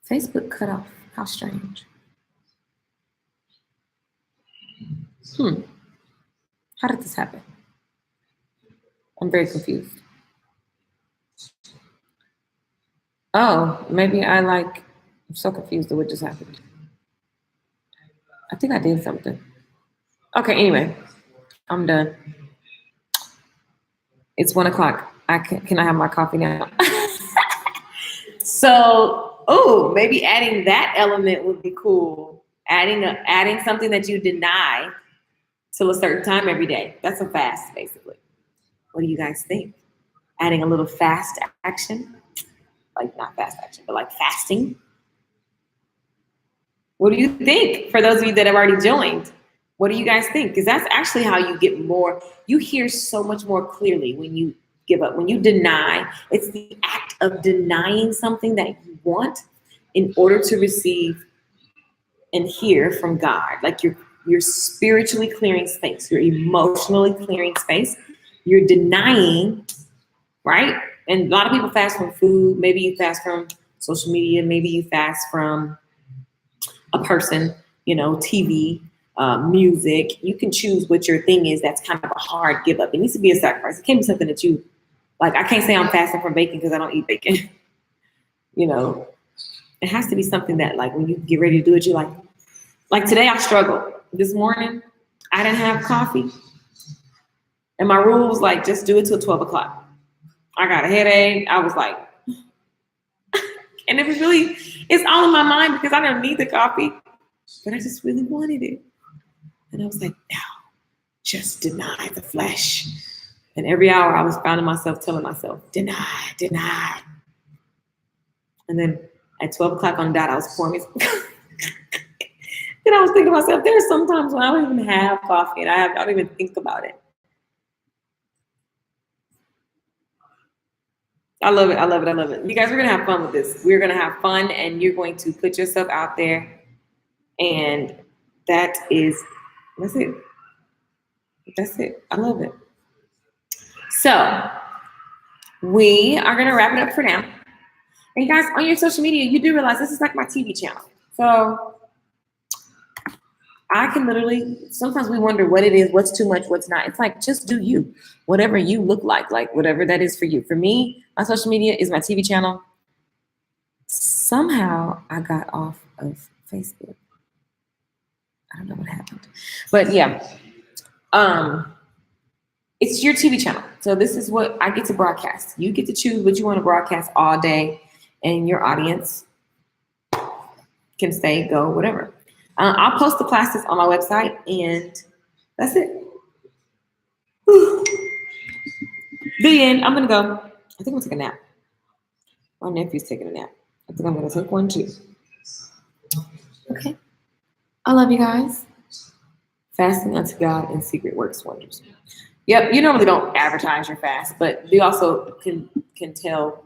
Facebook cut off. How strange. How did this happen? I'm very confused. Oh, maybe I'm so confused at what just happened. I think I did something. Okay, anyway, I'm done. It's 1 o'clock. Can I have my coffee now? So, maybe adding that element would be cool. Adding something that you deny till a certain time every day. That's a fast, basically. What do you guys think? Adding a little fast action? Like not fast action, but like fasting. What do you think? For those of you that have already joined, what do you guys think? Because that's actually how you get more, you hear so much more clearly when you give up. When you deny, it's the act of denying something that you want in order to receive and hear from God. Like you're spiritually clearing space. You're emotionally clearing space. You're denying, right? And a lot of people fast from food. Maybe you fast from social media. Maybe you fast from a person. TV, music. You can choose what your thing is. That's kind of a hard give up. It needs to be a sacrifice. It can't be something that you like. I can't say I'm fasting from bacon because I don't eat bacon. It has to be something that like when you get ready to do it, you like today I struggled. This morning, I didn't have coffee. And my rule was like, just do it till 12 o'clock. I got a headache. I was like, and it's all in my mind because I don't need the coffee, but I just really wanted it. And I was like, no, just deny the flesh. And every hour I was finding myself telling myself, deny, deny. And then at 12 o'clock on the dot, I was pouring it. Then I was thinking to myself, there are some times when I don't even have coffee and I don't even think about it. I love it. I love it. I love it. You guys, we're going to have fun with this. We're going to have fun and you're going to put yourself out there. And that's it. That's it. I love it. So we are going to wrap it up for now. And you guys, on your social media, you do realize this is like my TV channel. So I can literally, sometimes we wonder what it is, what's too much, what's not. It's like, just do you, whatever you look like whatever that is for you. For me, my social media is my TV channel. Somehow I got off of Facebook. I don't know what happened, but yeah, it's your TV channel. So this is what I get to broadcast. You get to choose what you want to broadcast all day and your audience can stay, go, whatever. I'll post the classes on my website and that's it. The end. I'm going to go. I think I'm going to take a nap. My nephew's taking a nap. I think I'm going to take one too. Okay. I love you guys. Fasting unto God in secret works wonders. Yep. You normally don't advertise your fast, but you also can tell,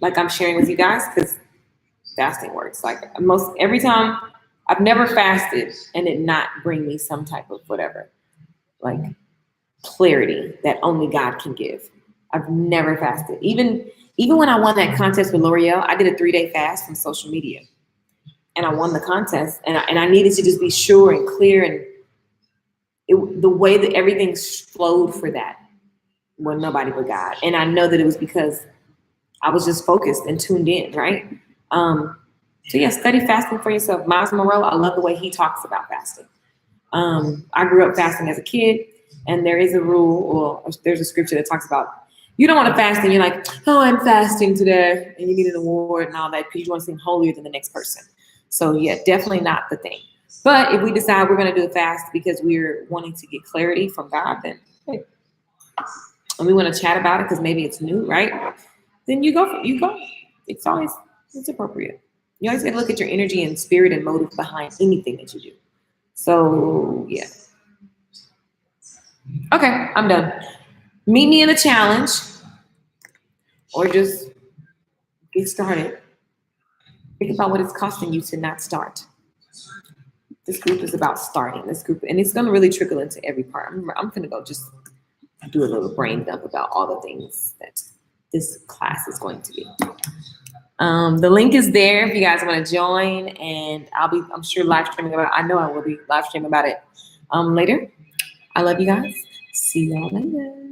like I'm sharing with you guys, because fasting works. Like every time I've never fasted and it not bring me some type of whatever, like clarity that only God can give. I've never fasted. Even when I won that contest with L'Oreal, I did a 3-day fast from social media and I won the contest and I needed to just be sure and clear and the way that everything flowed for that was nobody but God. And I know that it was because I was just focused and tuned in, right? So yeah, study fasting for yourself. Miles Monroe, I love the way he talks about fasting. I grew up fasting as a kid, and there is a rule, or there's a scripture that talks about you don't want to fast and you're like, oh, I'm fasting today, and you need an award and all that because you want to seem holier than the next person. So yeah, definitely not the thing. But if we decide we're going to do a fast because we're wanting to get clarity from God, then hey, and we want to chat about it because maybe it's new, right? Then you go. It's appropriate. You always got to look at your energy and spirit and motive behind anything that you do. So yeah. Okay, I'm done. Meet me in the challenge or just get started. Think about what it's costing you to not start. This group is about starting this group, and it's going to really trickle into every part. I'm going to go just do a little brain dump about all the things that this class is going to be. The link is there if you guys want to join, and I'm sure live streaming about it. I know I will be live streaming about it later. I love you guys. See y'all later.